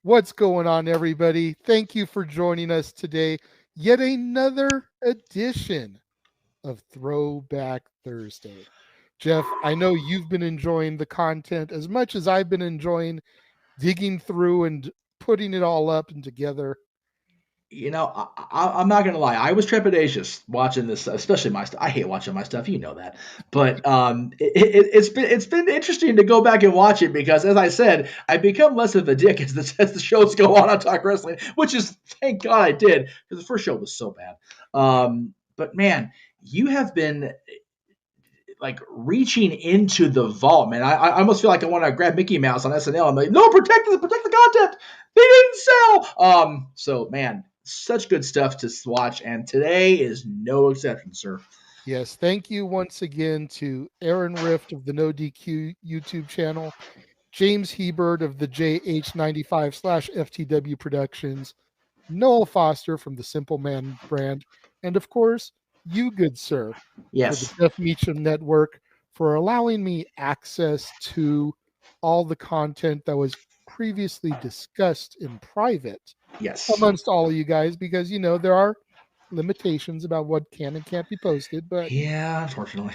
What's going on, everybody? Thank you for joining us today. Yet another edition of Throwback Thursday. Jeff, I know you've been enjoying the content as much as I've been enjoying digging through and putting it all up and together. I'm not gonna lie. I was trepidatious watching this, especially my stuff. I hate watching my stuff, you know that. But it's been interesting to go back and watch it because, as I said, I become less of a dick as the shows go on Talk Wrestling, which is thank God I did because the first show was so bad. But man, you have been like reaching into the vault, man. I almost feel like I want to grab Mickey Mouse on SNL. I'm like, no, protect the content. They didn't sell. So man, such good stuff to watch, and today is no exception, sir. Yes, thank you once again to Aaron Rift of the NoDQ YouTube channel, James Hebert of the JH95/FTW Productions, Noel Foster from the Simple Man brand, and of course, you, good sir, for the Yes, Jeff Meacham Network, for allowing me access to all the content that was previously discussed in private yes, amongst all of you guys, because there are limitations about what can and can't be posted, but yeah. Unfortunately,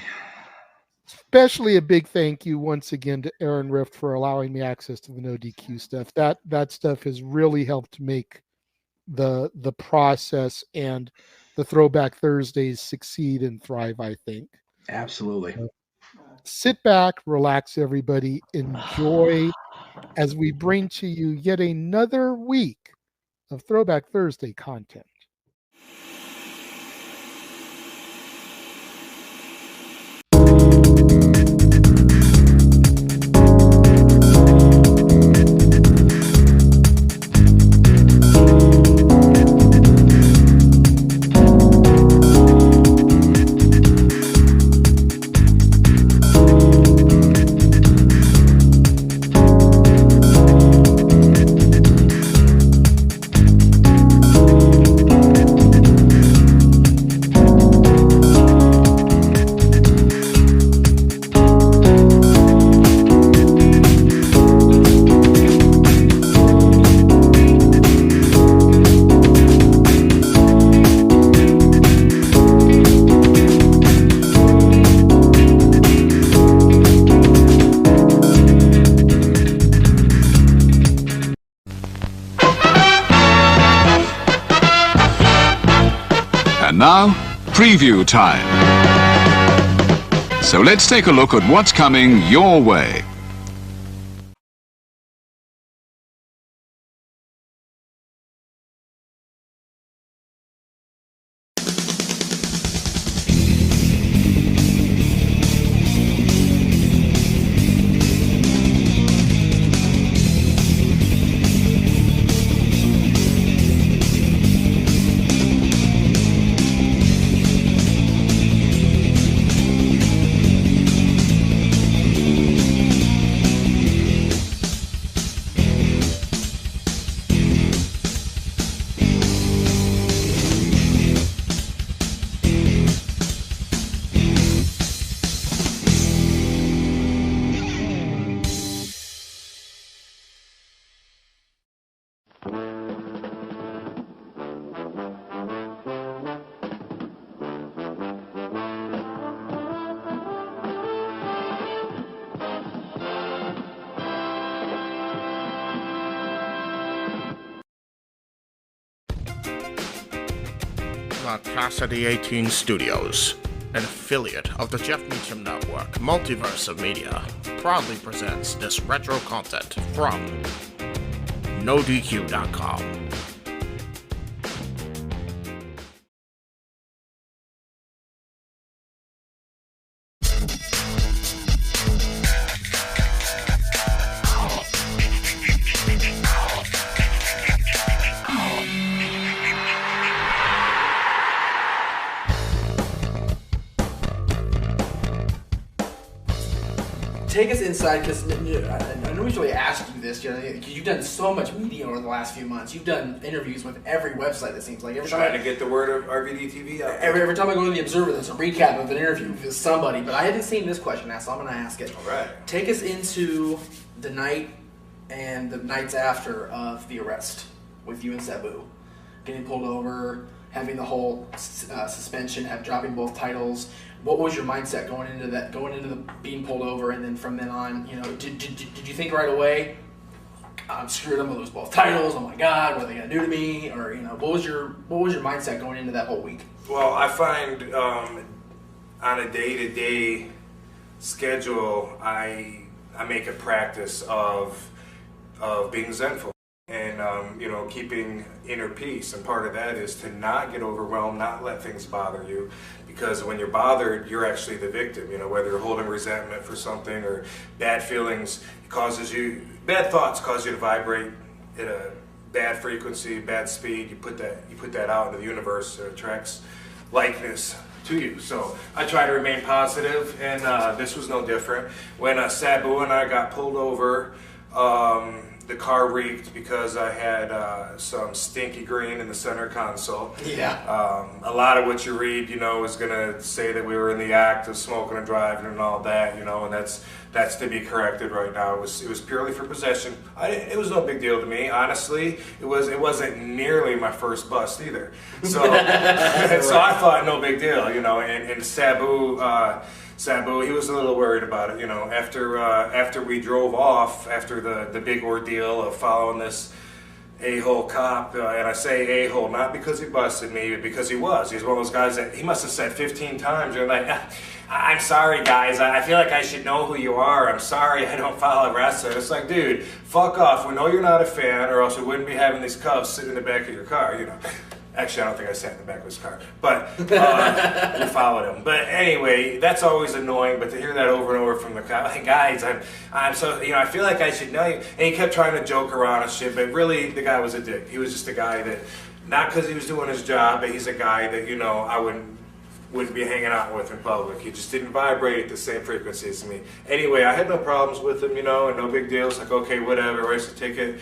especially a big thank you once again to Aaron Rift for allowing me access to the no DQ stuff. That stuff has really helped make the process and the Throwback Thursdays succeed and thrive, I think. absolutely. Sit back, relax, everybody, enjoy as we bring to you yet another week of Throwback Thursday content. And now, preview time. So let's take a look at what's coming your way. The Casa D18 Studios, an affiliate of the Jeff Meacham Network, Multiverse of Media, proudly presents this retro content from NoDQ.com. Take us inside, because I don't usually ask you this, because you've done so much media over the last few months. You've done interviews with every website, it seems like. Trying to get the word of RVD TV out. Every time I go to the Observer, there's a recap of an interview with somebody, but I haven't seen this question asked, so I'm going to ask it. All right. Take us into the night and the nights after of the arrest with you and Sabu, getting pulled over, having the whole suspension, dropping both titles. What was your mindset going into the being pulled over, and then from then on, did you think right away, I'm screwed, I'm gonna lose both titles, oh my God, what are they gonna do to me? Or what was your mindset going into that whole week? Well, I find on a day-to-day schedule, I make a practice of being zenful and keeping inner peace, and part of that is to not get overwhelmed, not let things bother you, because when you're bothered, you're actually the victim. Whether you're holding resentment for something or bad feelings, bad thoughts cause you to vibrate at a bad frequency, bad speed. You put that out into the universe, it attracts likeness to you. So I try to remain positive, and this was no different. When Sabu and I got pulled over, the car reeked because I had some stinky green in the center console. Yeah. A lot of what you read, is going to say that we were in the act of smoking and driving and all that, and that's to be corrected right now. It was purely for possession. It was no big deal to me, honestly. It wasn't nearly my first bust either. So so I thought no big deal, and Sabu, he was a little worried about it, after we drove off, after the big ordeal of following this a-hole cop, and I say a-hole not because he busted me, but because he's one of those guys that he must have said 15 times, you're like, I'm sorry guys, I feel like I should know who you are, I'm sorry I don't follow wrestling. It's like, dude, fuck off, we know you're not a fan, or else we wouldn't be having these Cubs sitting in the back of your car, Actually, I don't think I sat in the back of his car, but we followed him. But anyway, that's always annoying. But to hear that over and over from the guy, like, guys, I'm so, I feel like I should know you. And he kept trying to joke around and shit, but really, the guy was a dick. He was just a guy that, not because he was doing his job, but he's a guy that I wouldn't be hanging out with in public. He just didn't vibrate at the same frequency as me. Anyway, I had no problems with him, and no big deal. It's like, okay, whatever, race the ticket.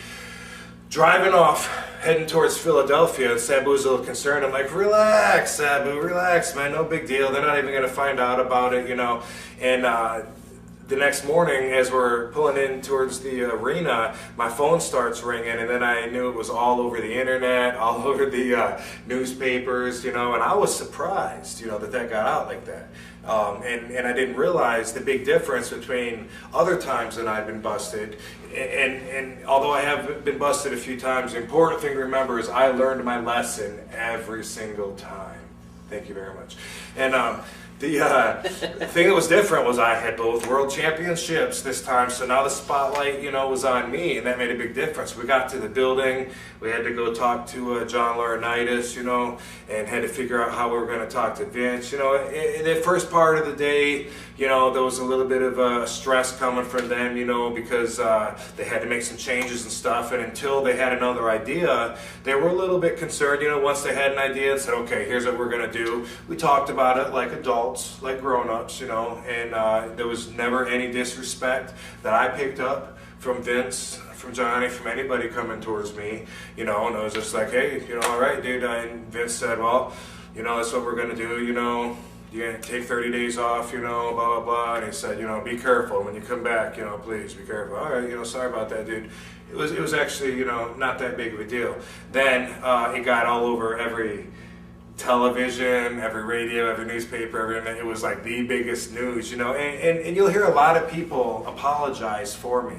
Driving off, heading towards Philadelphia, and Sabu's a little concerned. I'm like, relax, Sabu, relax, man, no big deal. They're not even going to find out about it, And the next morning, as we're pulling in towards the arena, my phone starts ringing, and then I knew it was all over the internet, all over the newspapers, and I was surprised, that got out like that. And I didn't realize the big difference between other times that I've been busted, and although I have been busted a few times, the important thing to remember is I learned my lesson every single time. Thank you very much. And the thing that was different was I had both world championships this time, so now the spotlight, was on me, and that made a big difference. We got to the building, we had to go talk to John Laurinaitis, and had to figure out how we were going to talk to Vince. In the first part of the day, there was a little bit of stress coming from them, because they had to make some changes and stuff, and until they had another idea, they were a little bit concerned. Once they had an idea and said, okay, here's what we're going to do, we talked about it like adults, like grown-ups, and there was never any disrespect that I picked up from Vince, from Johnny, from anybody coming towards me, and it was just like, hey, all right, dude, and Vince said, well, that's what we're going to do, you're going to take 30 days off, blah, blah, blah, and he said, be careful when you come back, please be careful. All right, sorry about that, dude. It was actually, not that big of a deal. Then it got all over every television, every radio, every newspaper, it was like the biggest news, and you'll hear a lot of people apologize for me,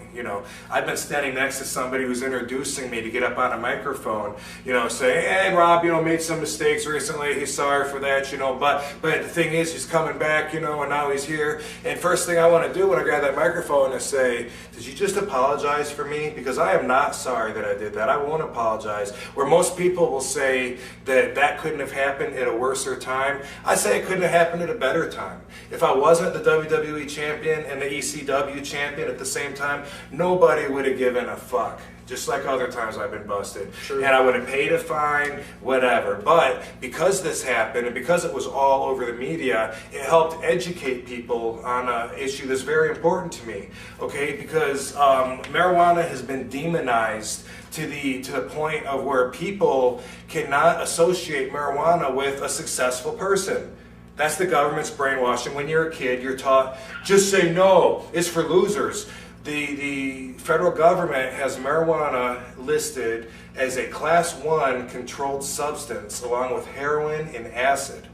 I've been standing next to somebody who's introducing me to get up on a microphone, saying, hey, Rob, made some mistakes recently, he's sorry for that, but the thing is, he's coming back, and now he's here, and first thing I want to do when I grab that microphone is say, did you just apologize for me? Because I am not sorry that I did that. I won't apologize. Where most people will say that couldn't have happened at a worser time, I say it couldn't have happened at a better time. If I wasn't the WWE champion and the ECW champion at the same time, nobody would have given a fuck. Just like other times I've been busted. Sure. And I would have paid a fine, whatever. But because this happened, and because it was all over the media, it helped educate people on an issue that's very important to me. Okay, because marijuana has been demonized to the point of where people cannot associate marijuana with a successful person. That's the government's brainwashing. When you're a kid, you're taught, just say no, it's for losers. the federal government has marijuana listed as a Class 1 controlled substance along with heroin and acid.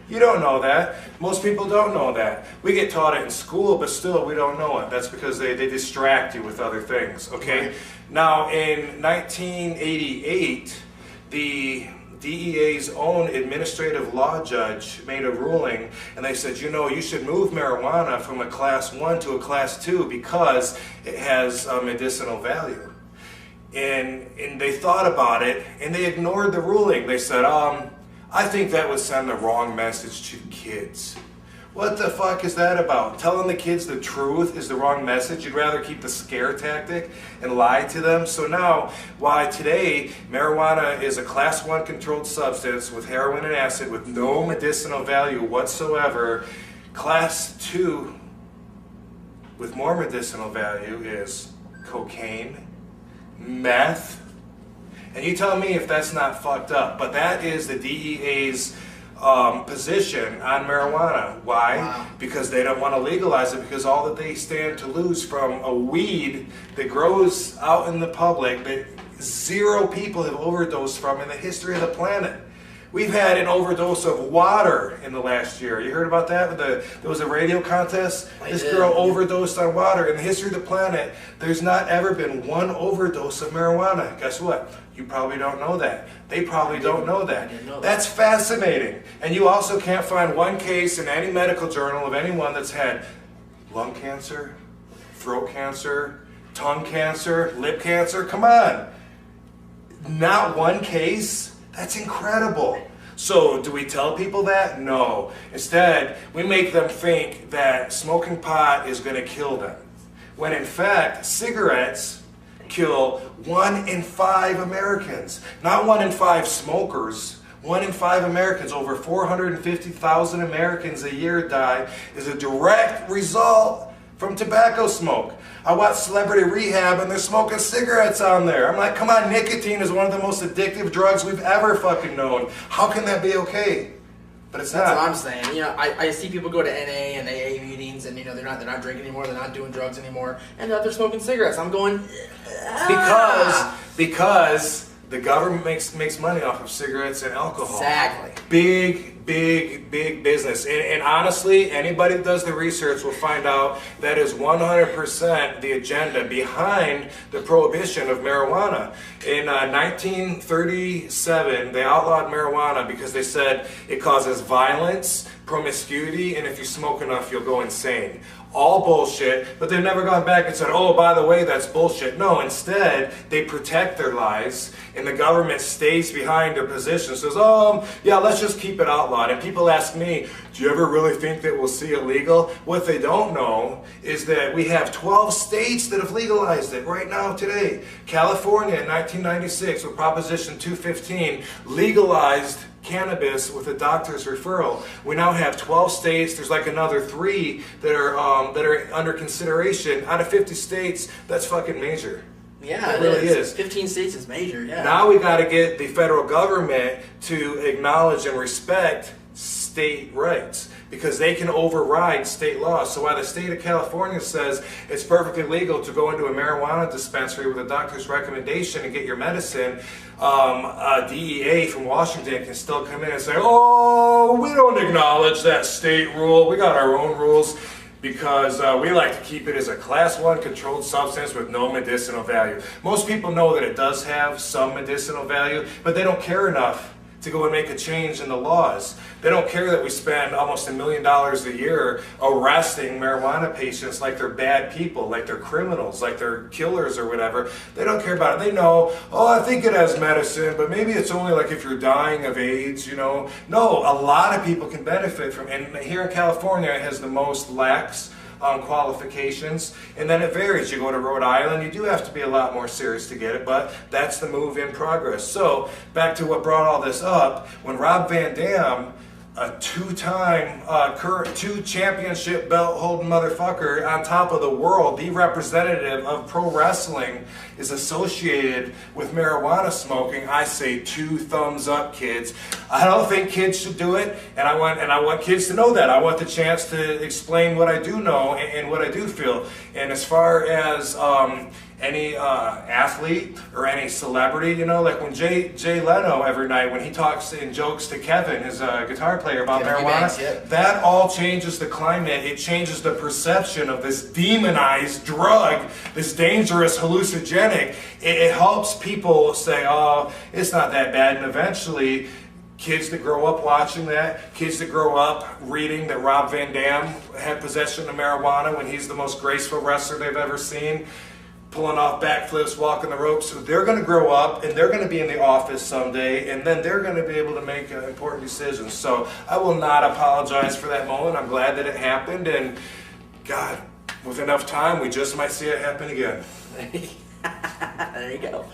You don't know that. Most people don't know that. We get taught it in school, but still we don't know it. That's because they distract you with other things, okay? Right. Now, in 1988, the DEA's own administrative law judge made a ruling, and they said, you should move marijuana from a Class 1 to a Class 2 because it has medicinal value. And they thought about it, and they ignored the ruling. They said, I think that would send the wrong message to kids. What the fuck is that about? Telling the kids the truth is the wrong message. You'd rather keep the scare tactic and lie to them. So now, why today marijuana is a Class 1 controlled substance with heroin and acid with no medicinal value whatsoever, Class 2 with more medicinal value is cocaine, meth, and you tell me if that's not fucked up. But that is the DEA's position on marijuana. Why? Wow. Because they don't want to legalize it, because all that they stand to lose from a weed that grows out in the public that 0 people have overdosed from in the history of the planet. We've had an overdose of water in the last year. You heard about that? There was a radio contest. This girl overdosed on water. In the history of the planet, there's not ever been one overdose of marijuana. Guess what? You probably don't know that. They probably don't know that. That's fascinating. And you also can't find one case in any medical journal of anyone that's had lung cancer, throat cancer, tongue cancer, lip cancer. Come on. Not one case? That's incredible. So do we tell people that? No. Instead, we make them think that smoking pot is going to kill them. When in fact, cigarettes kill 1 in 5 Americans. Not 1 in 5 smokers. 1 in 5 Americans, over 450,000 Americans a year die, is a direct result from tobacco smoke. I watch Celebrity Rehab and they're smoking cigarettes on there. I'm like, come on, nicotine is one of the most addictive drugs we've ever fucking known. How can that be okay? But it's not. That's what I'm saying. I see people go to NA and AA meetings, and they're not drinking anymore, they're not doing drugs anymore, and they're smoking cigarettes. I'm going because the government makes money off of cigarettes and alcohol. Exactly. Big business. And honestly, anybody that does the research will find out that is 100% the agenda behind the prohibition of marijuana. In 1937, they outlawed marijuana because they said it causes violence, promiscuity, and if you smoke enough, you'll go insane. All bullshit, but they've never gone back and said, oh, by the way, that's bullshit. No, instead, they protect their lives, and the government stays behind their position. Says, yeah, let's just keep it outlawed. And people ask me, do you ever really think that we'll see it legal? What they don't know is that we have 12 states that have legalized it right now today. California in 1996 with Proposition 215 legalized cannabis with a doctor's referral. We now have 12 states. There's like another 3 that are under consideration. Out of 50 states, that's fucking major. Yeah, it really is. 15 states is major, yeah. Now we got to get the federal government to acknowledge and respect state rights, because they can override state laws. So while the state of California says it's perfectly legal to go into a marijuana dispensary with a doctor's recommendation and get your medicine, DEA from Washington can still come in and say, oh, we don't acknowledge that state rule. We got our own rules, because we like to keep it as a Class 1 controlled substance with no medicinal value. Most people know that it does have some medicinal value, but they don't care enough to go and make a change in the laws. They don't care that we spend almost $1 million a year arresting marijuana patients like they're bad people, like they're criminals, like they're killers or whatever. They don't care about it. They know, oh, I think it has medicine, but maybe it's only like if you're dying of AIDS, No, a lot of people can benefit from it. And here in California, it has the most lax qualifications, and then it varies. You go to Rhode Island, you do have to be a lot more serious to get it, but that's the move in progress. So back to what brought all this up, when Rob Van Dam a two-time, current 2 championship belt holding motherfucker on top of the world, the representative of pro wrestling, is associated with marijuana smoking, I say 2 thumbs up, kids. I don't think kids should do it, and I want kids to know that. I want the chance to explain what I do know and what I do feel. And as far as any athlete or any celebrity, you know, like when Jay Leno every night, when he talks and jokes to Kevin, his guitar player, about marijuana, that all changes the climate. It changes the perception of this demonized drug, this dangerous hallucinogenic. It helps people say, oh, it's not that bad, and eventually kids that grow up watching that, kids that grow up reading that Rob Van Dam had possession of marijuana when he's the most graceful wrestler they've ever seen, pulling off backflips, walking the ropes. So they're going to grow up and they're going to be in the office someday, and then they're going to be able to make important decisions. So I will not apologize for that moment. I'm glad that it happened, and God, with enough time, we just might see it happen again. There you go.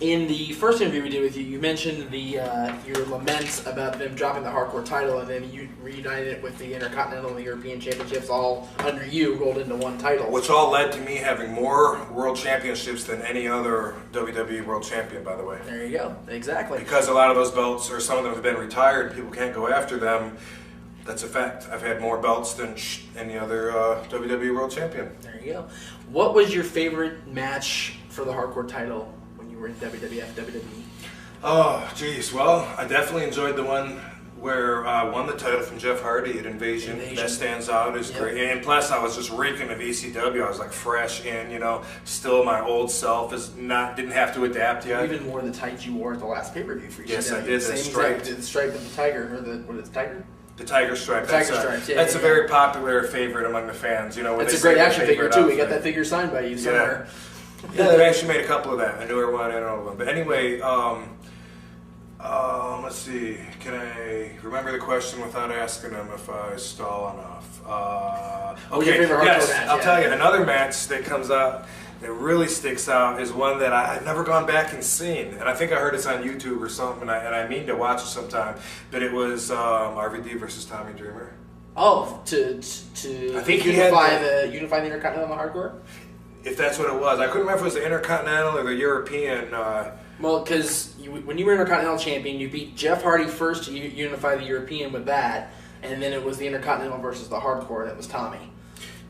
In the first interview we did with you, you mentioned your laments about them dropping the hardcore title, and then you reunited it with the Intercontinental and the European Championships all under you, rolled into one title. Which all led to me having more world championships than any other WWE world champion, by the way. There you go. Exactly. Because a lot of those belts, or some of them have been retired, and people can't go after them. That's a fact. I've had more belts than any other WWE world champion. There you go. What was your favorite match for the hardcore title when you were in WWF, WWE? Oh, geez. Well, I definitely enjoyed the one where I won the title from Jeff Hardy at Invasion. That stands out as great. And plus, I was just reeking of ECW. I was like fresh in, you know, still my old self didn't have to adapt yet. You even wore the tights you wore at the last pay-per-view for ECW. Yes, I did. The stripe of the tiger, or what is it, tiger? The Tiger Stripe. That's a very popular favorite among the fans. You know, that's a great action figure too. We got that figure signed by you somewhere. Yeah, they've actually made a couple of that. A newer one and an older one. But anyway, let's see. Can I remember the question without asking them if I stall enough? Okay, yes. I'll tell you. Another match that comes up that really sticks out is one that I've never gone back and seen, and I think I heard it's on YouTube or something, and I mean to watch it sometime. But it was RVD versus Tommy Dreamer. Oh, to I think unify the Intercontinental and the Hardcore. If that's what it was, I couldn't remember if it was the Intercontinental or the European. Well, because when you were Intercontinental Champion, you beat Jeff Hardy first to unify the European with that, and then it was the Intercontinental versus the Hardcore that was Tommy.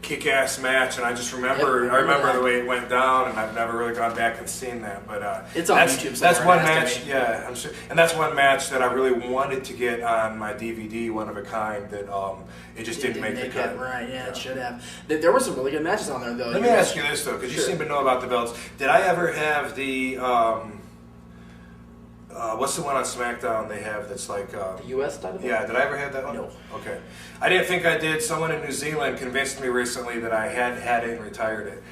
Kick-ass match, and I just remember. I remember the way it went down, and I've never really gone back and seen that. But it's on YouTube. That's one match. Yeah, I'm sure, and that's one match that I really wanted to get on my DVD, one of a kind. That it just didn't make the cut. Right? Yeah, it should have. There were some really good matches on there, though. Let me ask you this though, because you seem to know about the belts. Did I ever have the? What's the one on SmackDown they have that's like... the U.S. title? Yeah, did I ever have that one? No. Okay. I didn't think I did. Someone in New Zealand convinced me recently that I had it and retired it.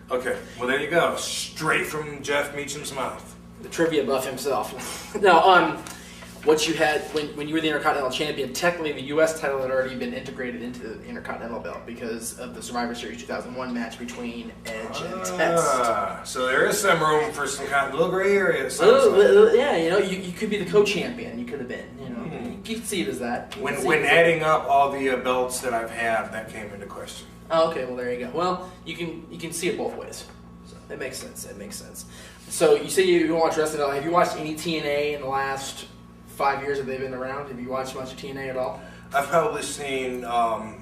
Okay, well there you go. Straight from Jeff Meacham's mouth. The trivia buff himself. Now, what you had, when you were the Intercontinental Champion, technically the U.S. title had already been integrated into the Intercontinental belt because of the Survivor Series 2001 match between Edge and Test. So there is some room for some kind of little gray area. Yeah, you know, you could be the co-champion. You could have been, you know. You can see it as that. When adding up all the belts that I've had, that came into question. Oh, okay. Well, there you go. Well, you can see it both ways. So it makes sense. It makes sense. So you say you watch wrestling. Have you watched any TNA in the last 5 years that they've been around? Have you watched much of TNA at all? I've probably seen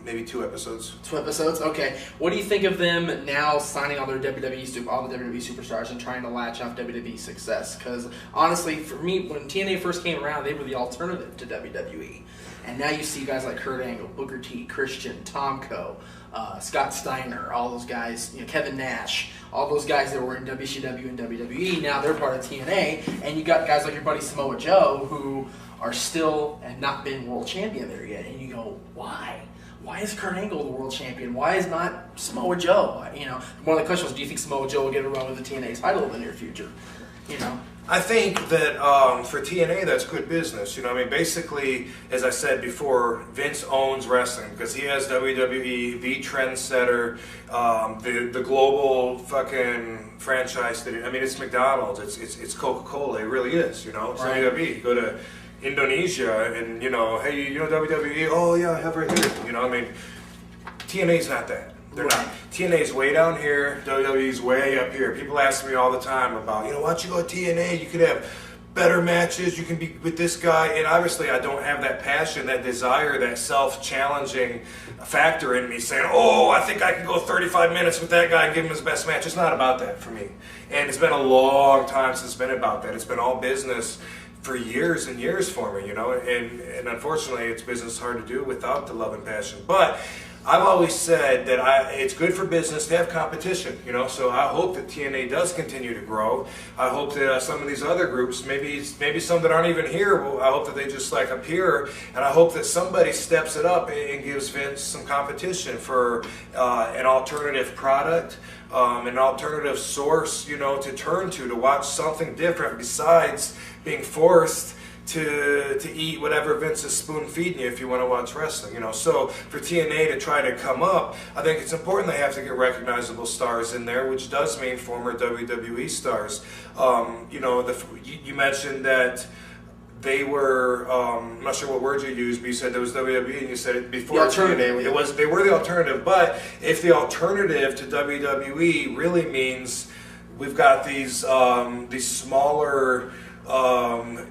maybe 2 episodes. 2 episodes? Okay. What do you think of them now signing all the WWE superstars and trying to latch off WWE success? Because honestly, for me, when TNA first came around, they were the alternative to WWE. And now you see guys like Kurt Angle, Booker T, Christian, Tomko, Scott Steiner, all those guys, you know, Kevin Nash, all those guys that were in WCW and WWE, now they're part of TNA, and you got guys like your buddy Samoa Joe who are still and not been world champion there yet, and you go, why? Why is Kurt Angle the world champion? Why is not Samoa Joe? You know, one of the questions was, do you think Samoa Joe will get a run with the TNA title in the near future? You know. I think that for TNA, that's good business. You know, I mean, basically, as I said before, Vince owns wrestling because he has WWE, the trendsetter, the global fucking franchise. I mean, it's McDonald's, it's Coca-Cola. It really is. You know, it's WWE. Indonesia and, hey, WWE? Oh, yeah, I have right here. TNA's not that. They're not. TNA's way down here, WWE's way up here. People ask me all the time about, why don't you go to TNA? You could have better matches, you can be with this guy, and obviously I don't have that passion, that desire, that self-challenging factor in me saying, oh, I think I can go 35 minutes with that guy and give him his best match. It's not about that for me. And it's been a long time since it's been about that. It's been all business for years and years for me, and unfortunately it's business hard to do without the love and passion. But I've always said that it's good for business to have competition, so I hope that TNA does continue to grow. I hope that some of these other groups, maybe some that aren't even here, I hope that they just appear, and I hope that somebody steps it up and gives Vince some competition for an alternative product, an alternative source, to turn to watch something different besides being forced to eat whatever Vince is spoon feeding you if you want to watch wrestling, So for TNA to try to come up, I think it's important they have to get recognizable stars in there, which does mean former WWE stars. You mentioned that they were, I'm not sure what words you used, but you said there was WWE and you said it before TNA. They were the alternative, but if the alternative to WWE really means we've got these smaller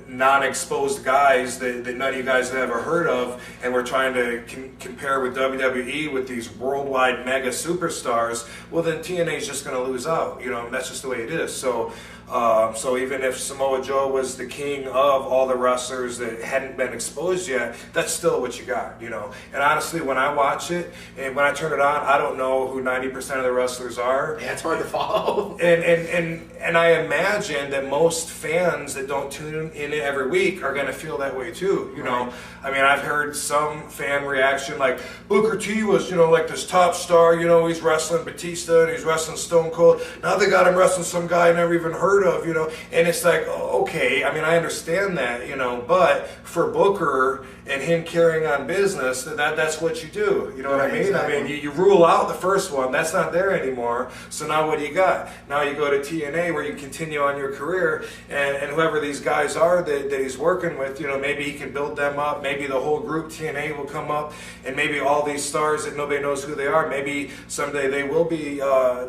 non-exposed guys that none of you guys have ever heard of, and we're trying to compare with WWE with these worldwide mega superstars, well then TNA is just going to lose out, that's just the way it is. So even if Samoa Joe was the king of all the wrestlers that hadn't been exposed yet, that's still what you got, And honestly, when I watch it and when I turn it on, I don't know who 90% of the wrestlers are. Yeah, it's hard to follow. And I imagine that most fans that don't tune in every week are going to feel that way too, Right. I've heard some fan reaction like Booker T was, this top star, he's wrestling Batista and he's wrestling Stone Cold. Now they got him wrestling some guy I never even heard of, and it's like, okay, I understand that, but for Booker and him carrying on business, that's what you do, what I mean? Exactly. You rule out the first one, that's not there anymore, so now what do you got? Now you go to TNA where you continue on your career, and whoever these guys are that he's working with, maybe he can build them up, maybe the whole group TNA will come up, and maybe all these stars that nobody knows who they are, maybe someday they will be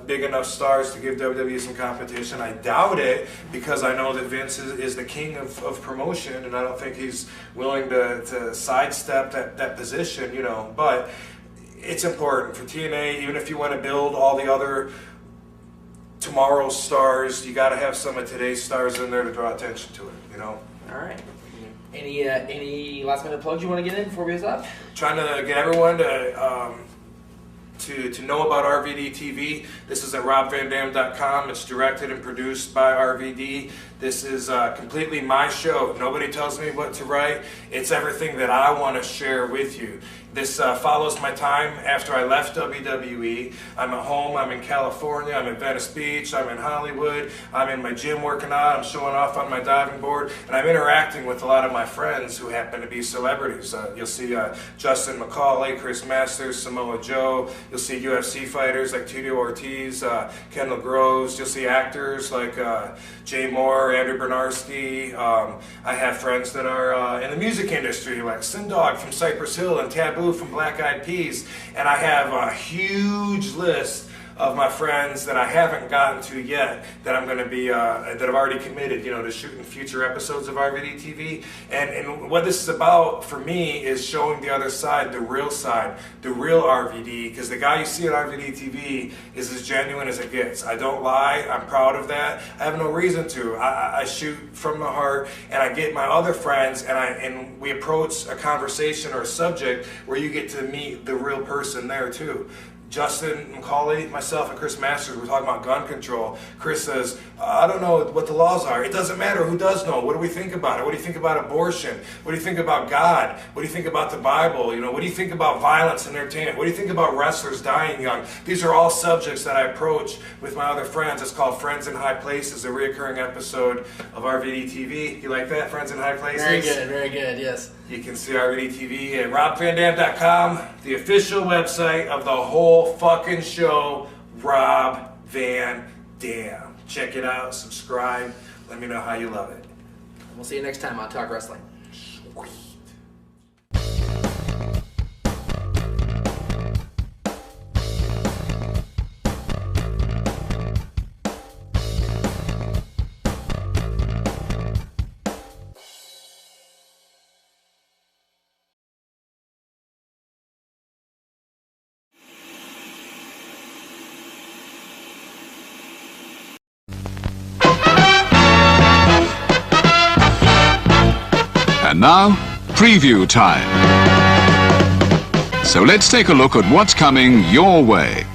big enough stars to give WWE some competition. I doubt it, because I know that Vince is the king of promotion, and I don't think he's willing to sidestep that position, but it's important for TNA, even if you want to build all the other tomorrow's stars, you got to have some of today's stars in there to draw attention to it, All right. Any last minute plugs you want to get in before we stop? Trying to get everyone to know about RVD TV. This is at robvandam.com. It's directed and produced by RVD. This is completely my show. Nobody tells me what to write. It's everything that I want to share with you. This follows my time after I left WWE. I'm at home, I'm in California, I'm in Venice Beach, I'm in Hollywood, I'm in my gym working out, I'm showing off on my diving board, and I'm interacting with a lot of my friends who happen to be celebrities. You'll see Justin McCauley, Chris Masters, Samoa Joe. You'll see UFC fighters like Tito Ortiz, Kendall Groves. You'll see actors like Jay Moore, Andrew Bernarski. I have friends that are in the music industry like Sindog from Cypress Hill and Taboo from Black Eyed Peas, and I have a huge list of my friends that I haven't gotten to yet that I'm going to be that have already committed, to shooting future episodes of RVD TV. And what this is about for me is showing the other side, the real RVD, because the guy you see at RVD TV is as genuine as it gets. I don't lie. I'm proud of that. I have no reason to. I shoot from the heart, and I get my other friends, and we approach a conversation or a subject where you get to meet the real person there too. Justin McCauley, myself, and Chris Masters were talking about gun control. Chris says, I don't know what the laws are. It doesn't matter who does know. What do we think about it? What do you think about abortion? What do you think about God? What do you think about the Bible? What do you think about violence and entertainment? What do you think about wrestlers dying young? These are all subjects that I approach with my other friends. It's called Friends in High Places, a reoccurring episode of RVD TV. You like that, Friends in High Places? Very good, yes. You can see RVD TV at robvandam.com, the official website of the whole fucking show, Rob Van Dam. Check it out, subscribe, let me know how you love it. We'll see you next time on Talk Wrestling. And now, preview time. So let's take a look at what's coming your way.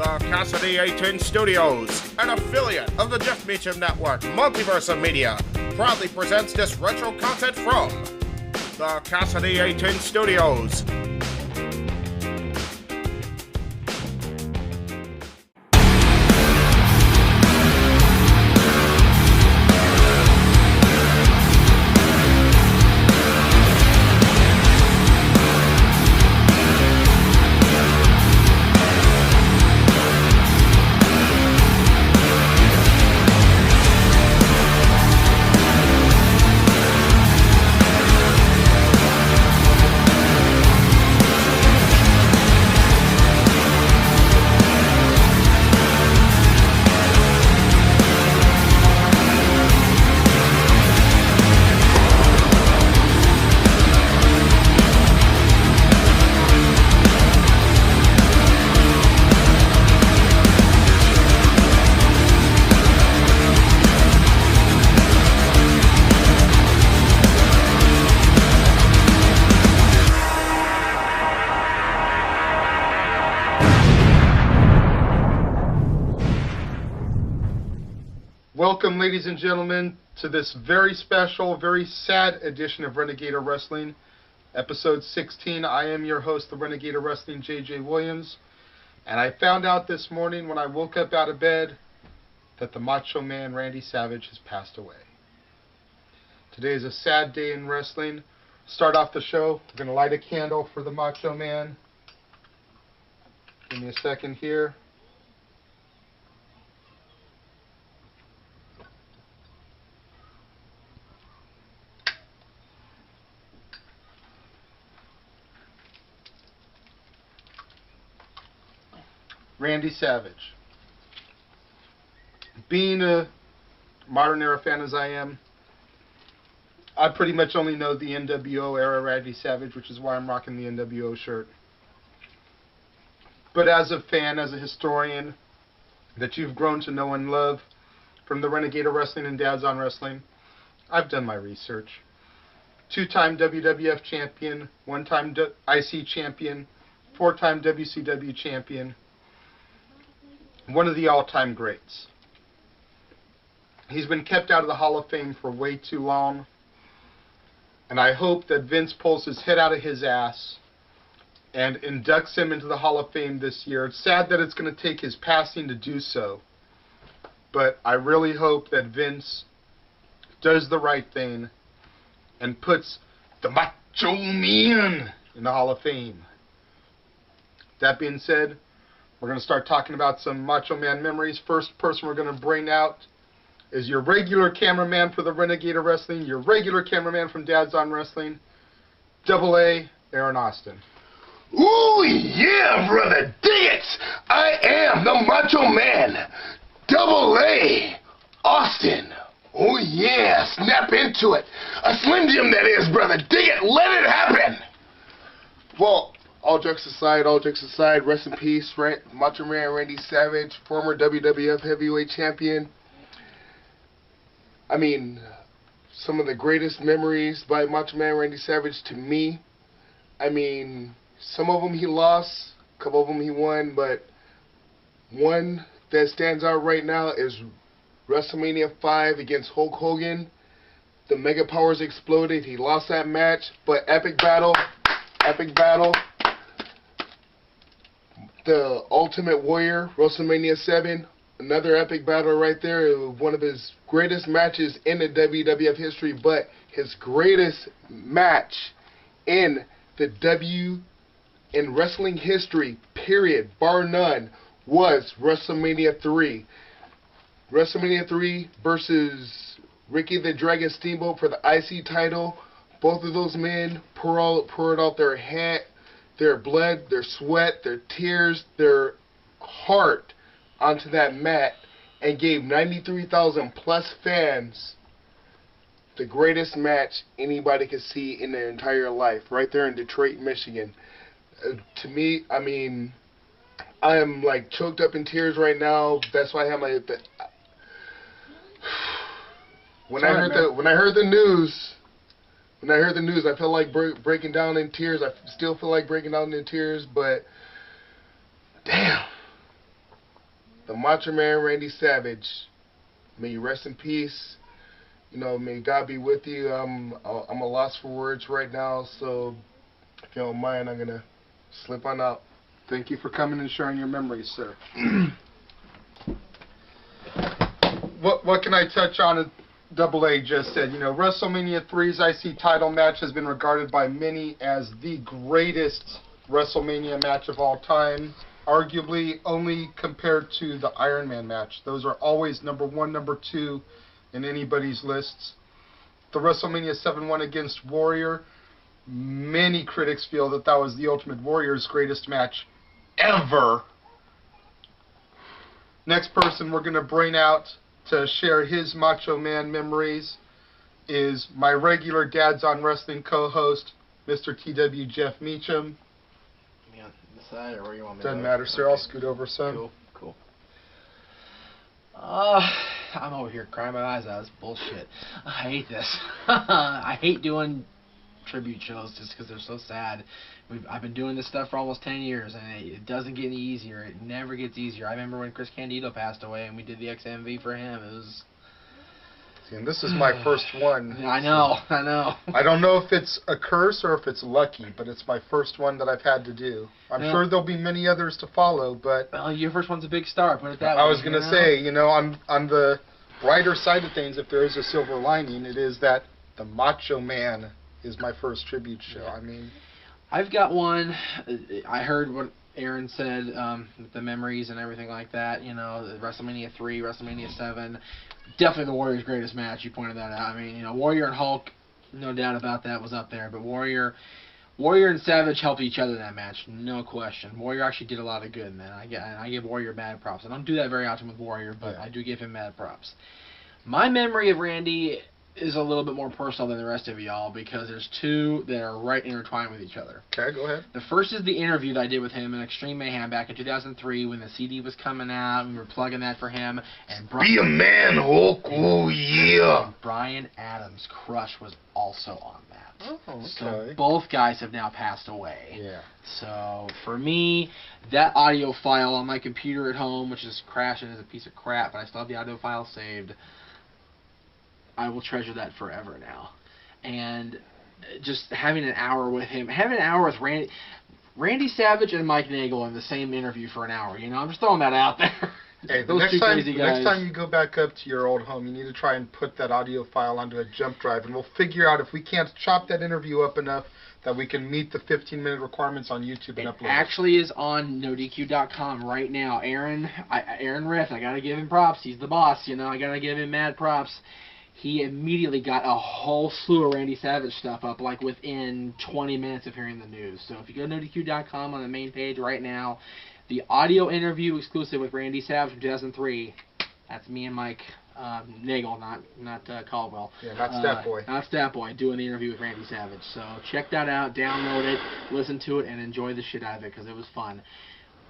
The Casa D18 Studios, an affiliate of the Jeff Meacham Network, Multiverse of Media, proudly presents this retro content from the Casa D18 Studios. Welcome, ladies and gentlemen, to this very special, very sad edition of Renegade of Wrestling. episode 16. I am your host, the Renegade of Wrestling, JJ Williams. And I found out this morning when I woke up out of bed that the Macho Man Randy Savage has passed away. Today is a sad day in wrestling. Start off the show. We're going to light a candle for the Macho Man. Give me a second here. Randy Savage. Being a modern era fan as I am, I pretty much only know the NWO era Randy Savage, which is why I'm rocking the NWO shirt. But as a fan, as a historian that you've grown to know and love from the Renegade of Wrestling and Dad's on Wrestling, I've done my research. 2-time WWF champion, 1-time IC champion, 4-time WCW champion, one of the all-time greats. He's been kept out of the Hall of Fame for way too long, and I hope that Vince pulls his head out of his ass and inducts him into the Hall of Fame this year. It's sad that it's going to take his passing to do so, but I really hope that Vince does the right thing and puts the Macho Man in the Hall of Fame. That being said, we're going to start talking about some Macho Man memories. First person we're going to bring out is your regular cameraman for the Renegade of Wrestling, your regular cameraman from Dad's on Wrestling, Double A, Aaron Austin. Ooh, yeah, brother, dig it! I am the Macho Man, Double A, Austin. Oh, yeah, snap into it. A Slim Jim, that is, brother. Dig it, let it happen. Well, all jokes aside, rest in peace, Macho Man Randy Savage, former WWF Heavyweight Champion. I mean, some of the greatest memories by Macho Man Randy Savage to me. I mean, some of them he lost, a couple of them he won, but one that stands out right now is WrestleMania 5 against Hulk Hogan. The Mega Powers exploded. He lost that match, but epic battle. The Ultimate Warrior, WrestleMania 7, another epic battle right there. It was one of his greatest matches in the WWF history, but his greatest match in the in wrestling history, period, bar none, was WrestleMania 3. WrestleMania 3 versus Ricky the Dragon Steamboat for the IC title. Both of those men poured out their blood, their sweat, their tears, their heart onto that mat and gave 93,000 plus fans the greatest match anybody could see in their entire life, right there in Detroit, Michigan. To me, I mean, I am like choked up in tears right now. That's why I have my. When I heard the news, I felt like breaking down in tears. I still feel like breaking down in tears, but damn. The Macho Man Randy Savage, may you rest in peace. You know, may God be with you. I'm a loss for words right now, so if you don't mind, I'm gonna slip on out. Thank you for coming and sharing your memories, sir. What can I touch on? Double A just said, you know, WrestleMania 3's IC title match has been regarded by many as the greatest WrestleMania match of all time, arguably only compared to the Iron Man match. Those are always number 1, number 2 in anybody's lists. The WrestleMania 7 one against Warrior, many critics feel that that was the Ultimate Warrior's greatest match ever. Next person we're going to bring out to share his Macho Man memories is my regular Dad's on Wrestling co-host, Mr. TW Jeff Meacham. Me on this side, or where you want me to Doesn't go? matter, sir. Okay. I'll scoot over some. Cool. I'm over here crying my eyes out. It's bullshit. I hate this. I hate doing tribute shows just because they're so sad. I've been doing this stuff for almost 10 years, and it doesn't get any easier. It never gets easier. I remember when Chris Candido passed away, and we did the XMV for him. It was And this is my first one. Yeah, I know. I don't know if it's a curse or if it's lucky, but it's my first one that I've had to do. I'm sure there'll be many others to follow, but... Well, your first one's a big star, put it that way. I was going to say, on the brighter side of things, if there is a silver lining, it is that the Macho Man is my first tribute show. I mean... I've got one. I heard what Aaron said, with the memories and everything like that, the WrestleMania 3, WrestleMania 7, definitely the Warrior's greatest match, you pointed that out. I mean, Warrior and Hulk, no doubt about that, was up there, but Warrior and Savage helped each other in that match, no question. Warrior actually did a lot of good in that. I give Warrior mad props. I don't do that very often with Warrior, but I do give him mad props. My memory of Randy is a little bit more personal than the rest of y'all because there's two that are right intertwined with each other. Okay, go ahead. The first is the interview that I did with him in Extreme Mayhem back in 2003 when the CD was coming out and we were plugging that for him. And Be a man, Hulk. Oh, yeah. And Brian Adams' crush was also on that. Oh, okay. So both guys have now passed away. Yeah. So for me, that audio file on my computer at home, which is crashing as a piece of crap, but I still have the audio file saved, I will treasure that forever now. And just having an hour with him, having an hour with Randy Savage and Mike Nagel in the same interview for an hour, I'm just throwing that out there. Hey, the Those next two time, crazy the guys. next time you go back up to your old home, you need to try and put that audio file onto a jump drive, and we'll figure out if we can't chop that interview up enough that we can meet the 15-minute requirements on YouTube and upload it. Actually is on NoDQ.com right now. Aaron Riff, I gotta give him props. He's the boss, I gotta give him mad props. He immediately got a whole slew of Randy Savage stuff up, like within 20 minutes of hearing the news. So if you go to NoDQ.com on the main page right now, the audio interview exclusive with Randy Savage from 2003, that's me and Mike Nagel, not Caldwell. Yeah, not Stat Boy. Not Stat Boy, doing the interview with Randy Savage. So check that out, download it, listen to it, and enjoy the shit out of it because it was fun.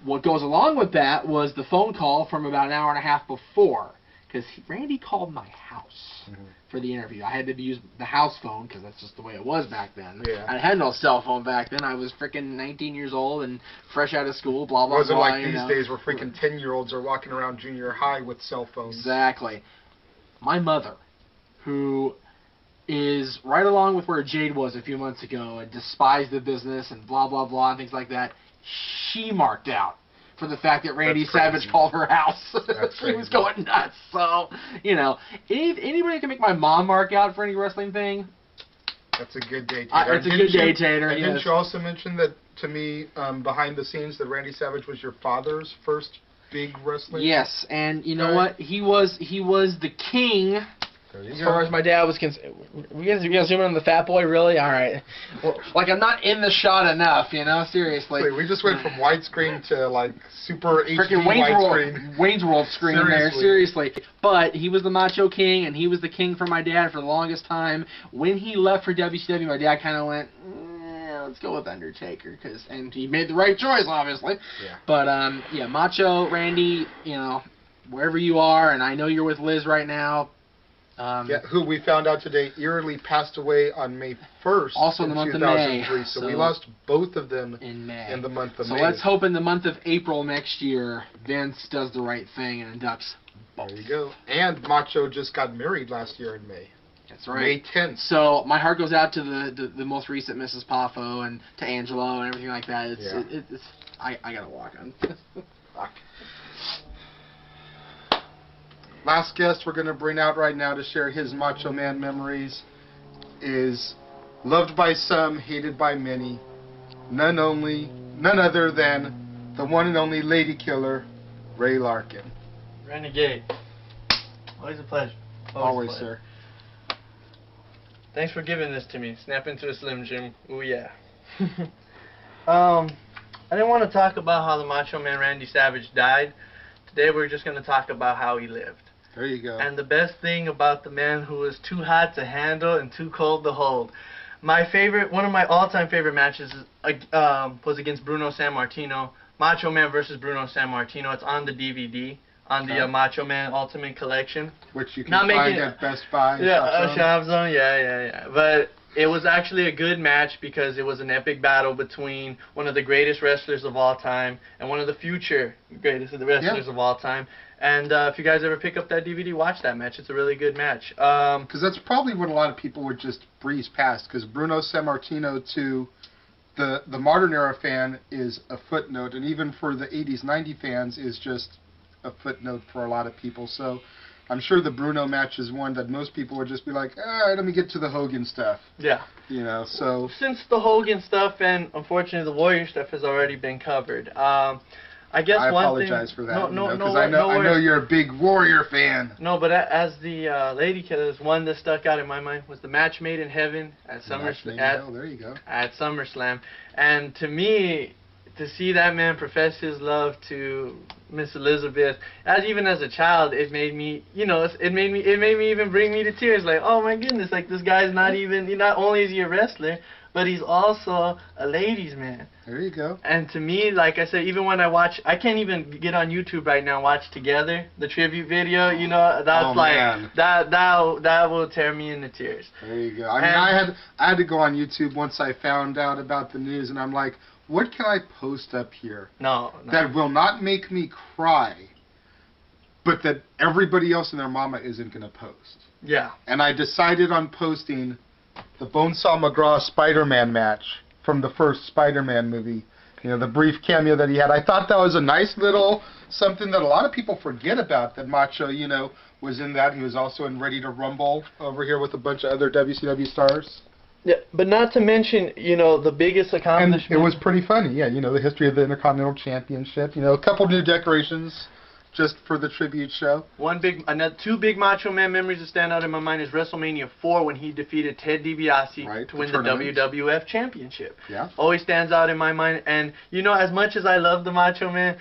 What goes along with that was the phone call from about an hour and a half before. Because Randy called my house for the interview. I had to use the house phone because that's just the way it was back then. Yeah. I had no cell phone back then. I was freaking 19 years old and fresh out of school, blah, blah, blah. It wasn't like these days where freaking 10-year-olds are walking around junior high with cell phones. Exactly. My mother, who is right along with where Jade was a few months ago and despised the business and blah, blah, blah, and things like that, she marked out for the fact that Randy Savage called her house. She was going nuts. So, anybody can make my mom mark out for any wrestling thing. That's a good day, Tater. It's a good day, Tater. And didn't you also mention that to me, behind the scenes, that Randy Savage was your father's first big wrestling? Yes, and you know what? He was the king. As far as my dad was concerned, we guys zooming on the fat boy, really? All right. Well, like I'm not in the shot enough, seriously. Wait, we just went from widescreen to like super HD freaking widescreen. Wayne's World screen there, seriously. But he was the Macho King, and he was the king for my dad for the longest time. When he left for WCW, my dad kind of went, let's go with Undertaker, and he made the right choice, obviously. Yeah. But Macho, Randy, wherever you are, and I know you're with Liz right now. Who we found out today eerily passed away on May 1st. Also in the month of May. So we lost both of them in May. In the month of May. So let's hope in the month of April next year, Vince does the right thing and inducts both. There you go. And Macho just got married last year in May. That's right. May 10th. So my heart goes out to the most recent Mrs. Poffo and to Angelo and everything like that. I gotta walk on. Fuck. Last guest we're going to bring out right now to share his Macho Man memories is loved by some, hated by many, none other than the one and only lady killer, Ray Larkin. Renegade. Always a pleasure. Always, sir. Thanks for giving this to me. Snap into a Slim Jim. Ooh, yeah. I didn't want to talk about how the Macho Man Randy Savage died. Today we're just going to talk about how he lived. There you go. And the best thing about the man who was too hot to handle and too cold to hold. One of my all-time favorite matches was against Bruno Sammartino. Macho Man versus Bruno Sammartino. It's on the DVD, on the Macho Man Ultimate Collection. Which you can find at Best Buy. Shop Zone. Yeah. But it was actually a good match because it was an epic battle between one of the greatest wrestlers of all time and one of the future greatest wrestlers of all time. And if you guys ever pick up that DVD, watch that match. It's a really good match. Because that's probably what a lot of people would just breeze past. Because Bruno Sammartino to the modern era fan is a footnote, and even for the 80s, 90 fans is just a footnote for a lot of people. So I'm sure the Bruno match is one that most people would just be like, all right, let me get to the Hogan stuff. Yeah. You know, so... Since the Hogan stuff and, unfortunately, the Warrior stuff has already been covered, I guess I one apologize thing... for that, because I know you're a big Warrior fan. No, but as the Lady Killers, one that stuck out in my mind was the match made in heaven at SummerSlam. There you go. At SummerSlam. And to me, to see that man profess his love to Miss Elizabeth, even as a child, it made me, it made me even bring me to tears. Like, oh my goodness, like this guy's not only is he a wrestler, but he's also a ladies' man. There you go. And to me, like I said, even when I watch, I can't even get on YouTube right now and watch Together, the tribute video, that's man. that will tear me into tears. There you go. I mean, I had to go on YouTube once I found out about the news, and I'm like, what can I post up here that will not make me cry, but that everybody else and their mama isn't going to post? Yeah. And I decided on posting the Bonesaw McGraw Spider-Man match from the first Spider-Man movie. The brief cameo that he had. I thought that was a nice little something that a lot of people forget about, that Macho, was in that. He was also in Ready to Rumble over here with a bunch of other WCW stars. Yeah, but not to mention, the biggest accomplishment. And it was pretty funny, yeah. The history of the Intercontinental Championship. A couple new decorations just for the tribute show. Two big Macho Man memories that stand out in my mind is WrestleMania 4 when he defeated Ted DiBiase to win the WWF Championship. Yeah. Always stands out in my mind. And, as much as I love the Macho Man,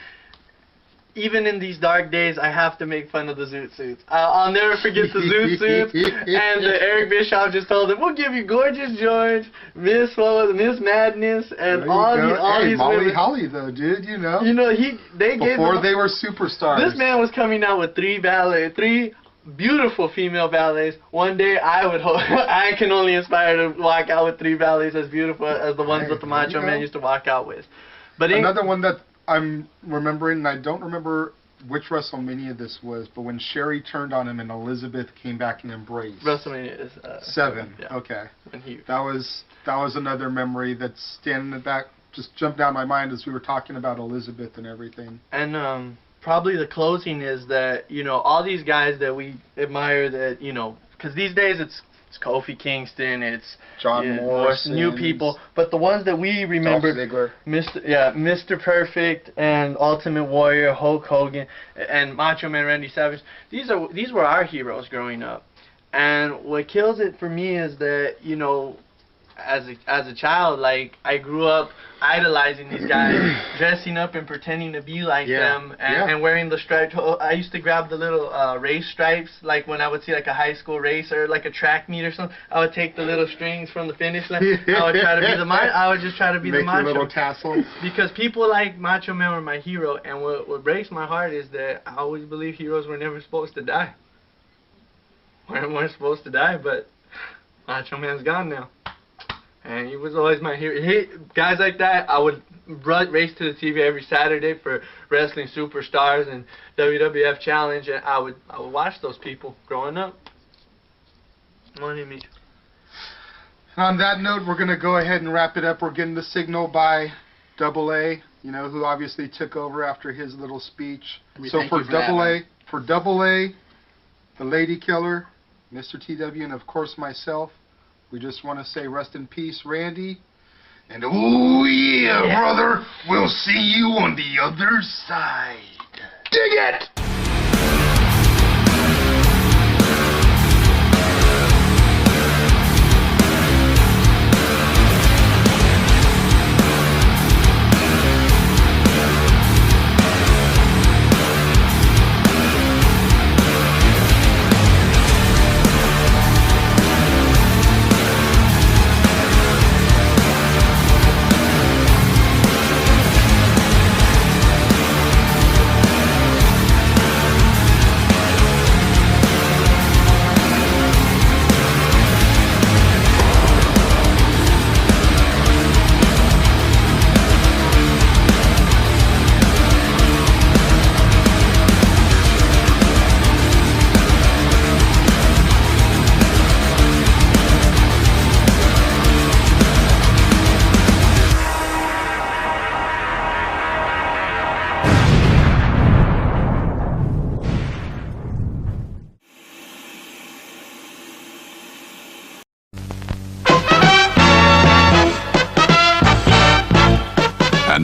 even in these dark days, I have to make fun of the Zoot Suits. I'll never forget the Zoot Suits. And Eric Bischoff just told him, we'll give you Gorgeous George, Miss Madness, and all these Molly women. Holly, though, dude, Before they were superstars. This man was coming out with three beautiful female ballets. One day I can only aspire to walk out with 3 ballets as beautiful as the ones that the Macho Man used to walk out with. But another one that I'm remembering, and I don't remember which WrestleMania this was, but when Sherry turned on him and Elizabeth came back and embraced. WrestleMania is 7. Yeah. Okay. That was another memory that's standing back, just jumped down my mind as we were talking about Elizabeth and everything. And probably the closing is that all these guys that we admire, that because these days it's Kofi Kingston, it's John Morrison, new people, but the ones that we remember, Mr. Perfect and Ultimate Warrior, Hulk Hogan, and Macho Man Randy Savage. These were our heroes growing up, and what kills it for me is that as a child, like, I grew up idolizing these guys, dressing up and pretending to be like them, and wearing the striped. I used to grab the little race stripes, like when I would see like a high school race or like a track meet or something. I would take the little strings from the finish line. I would try to be I would just try to be the Macho. Make little tassels. Because people like Macho Man were my hero, and what breaks my heart is that I always believe heroes were never supposed to die. We weren't supposed to die, but Macho Man's gone now. And he was always my hero. Guys like that, I would race to the TV every Saturday for Wrestling Superstars and WWF Challenge, and I would watch those people growing up. Money me. On that note, we're going to go ahead and wrap it up. We're getting the signal by Double A, who obviously took over after his little speech. So for Double A, the Lady Killer, Mr. TW, and of course myself, we just want to say rest in peace, Randy. And oh yeah, brother, we'll see you on the other side. Dig it!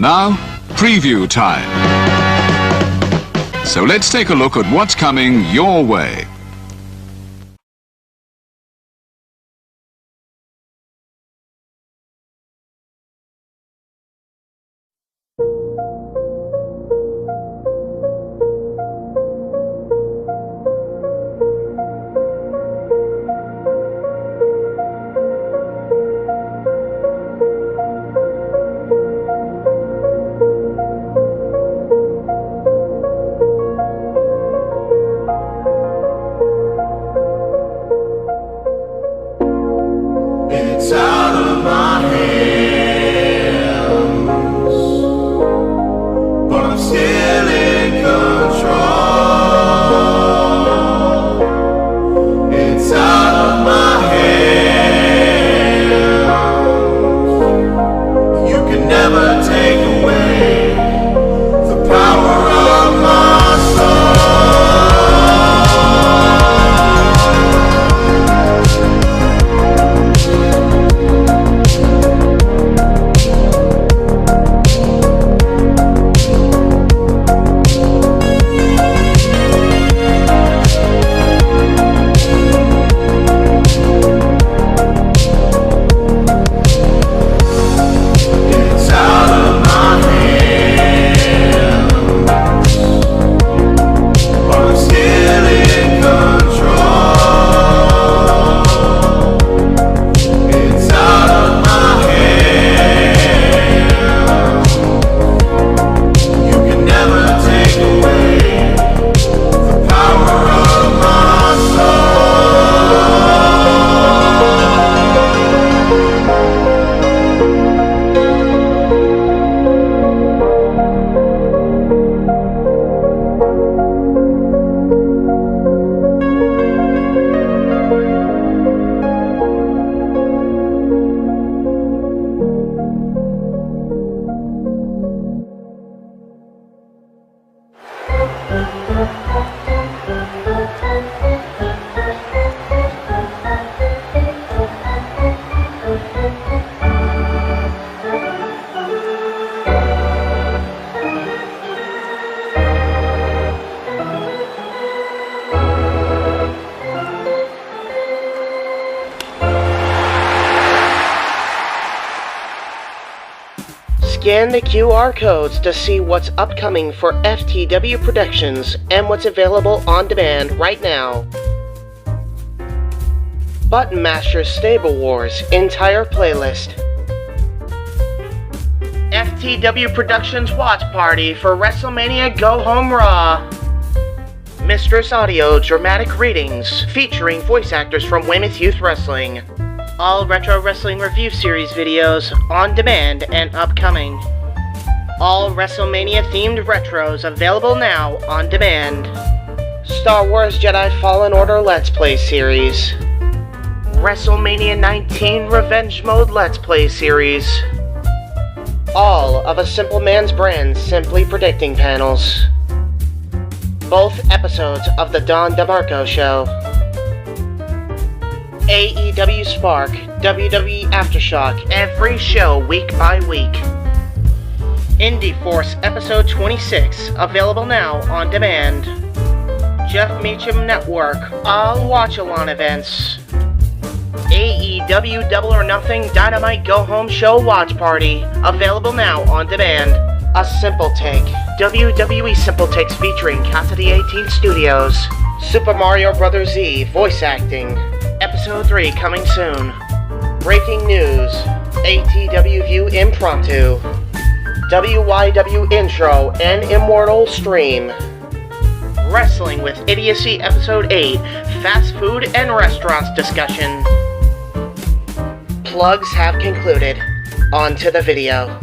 now, preview time. So let's take a look at what's coming your way. It's out of my hands, but I'm still in control. It's out of my hands. You can never take away the power of my soul. It's out of my hands, but I'm still in control. It's out of my hands. You can never take away the power of my soul. Scan the QR codes to see what's upcoming for FTW Productions and what's available on demand right now. Button Masters Stable Wars entire playlist. FTW Productions Watch Party for WrestleMania Go Home Raw. Mistress Audio Dramatic Readings featuring voice actors from Weymouth Youth Wrestling. All Retro Wrestling Review Series videos on demand and upcoming. All WrestleMania themed retros available now on demand. Star Wars Jedi Fallen Order Let's Play Series. WrestleMania 19 Revenge Mode Let's Play Series. All of A Simple Man's Brand Simply Predicting panels. Both episodes of The Don DeMarco Show. AEW Spark, WWE Aftershock, every show week by week. Indy Force Episode 26, available now on demand. Jeff Meacham Network, all watch-along events. AEW Double or Nothing Dynamite Go Home Show Watch Party, available now on demand. A Simple Take, WWE Simple Takes featuring Casa D18 Studios. Super Mario Bros. Z voice acting. Episode 3 coming soon. Breaking news. ATW View Impromptu. WYW Intro and Immortal Stream. Wrestling with Idiocy Episode 8. Fast Food and Restaurants discussion. Plugs have concluded. On to the video.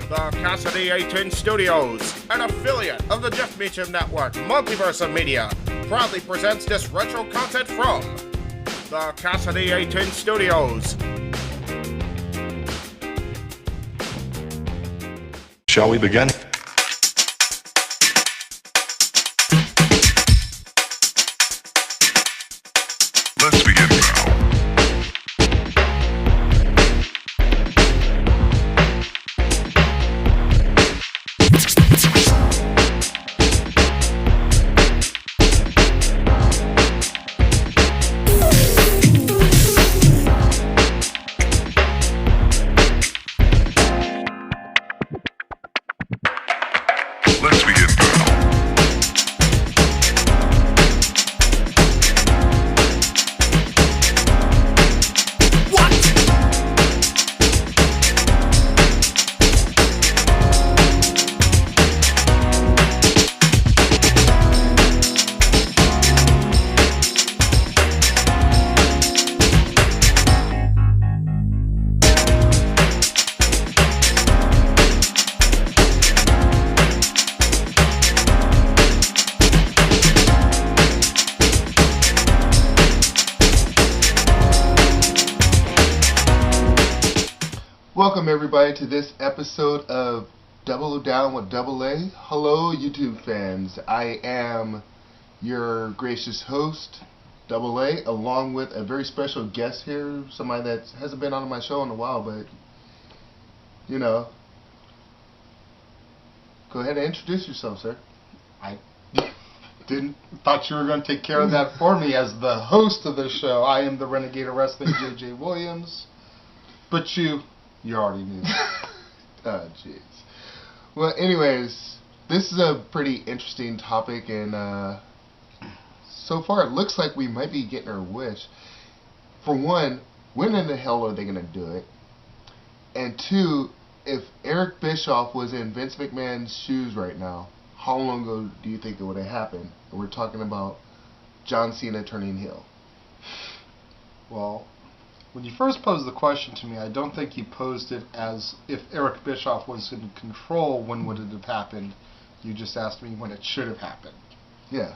The Casa D18 Studios, an affiliate of the Jeff Meacham Network, Multiverse of Media, proudly presents this retro content from the Casa D18 Studios. Shall we begin? Let's begin now. Let's begin now. Welcome everybody to this episode of Double Down with Double A. Hello YouTube fans. I am your gracious host, Double A, along with a very special guest here, somebody that hasn't been on my show in a while, but you know, go ahead and introduce yourself, sir. I didn't thought you were going to take care of that for me as the host of the show. I am the Renegade of Wrestling, JJ Williams, but you already knew. Oh, jeez. Well, anyways, this is a pretty interesting topic, and so far it looks like we might be getting our wish. For one, when in the hell are they going to do it? And two, if Eric Bischoff was in Vince McMahon's shoes right now, how long ago do you think it would have happened? And we're talking about John Cena turning heel. Well, when you first posed the question to me, I don't think you posed it as if Eric Bischoff was in control, when would it have happened? You just asked me when it should have happened. Yeah.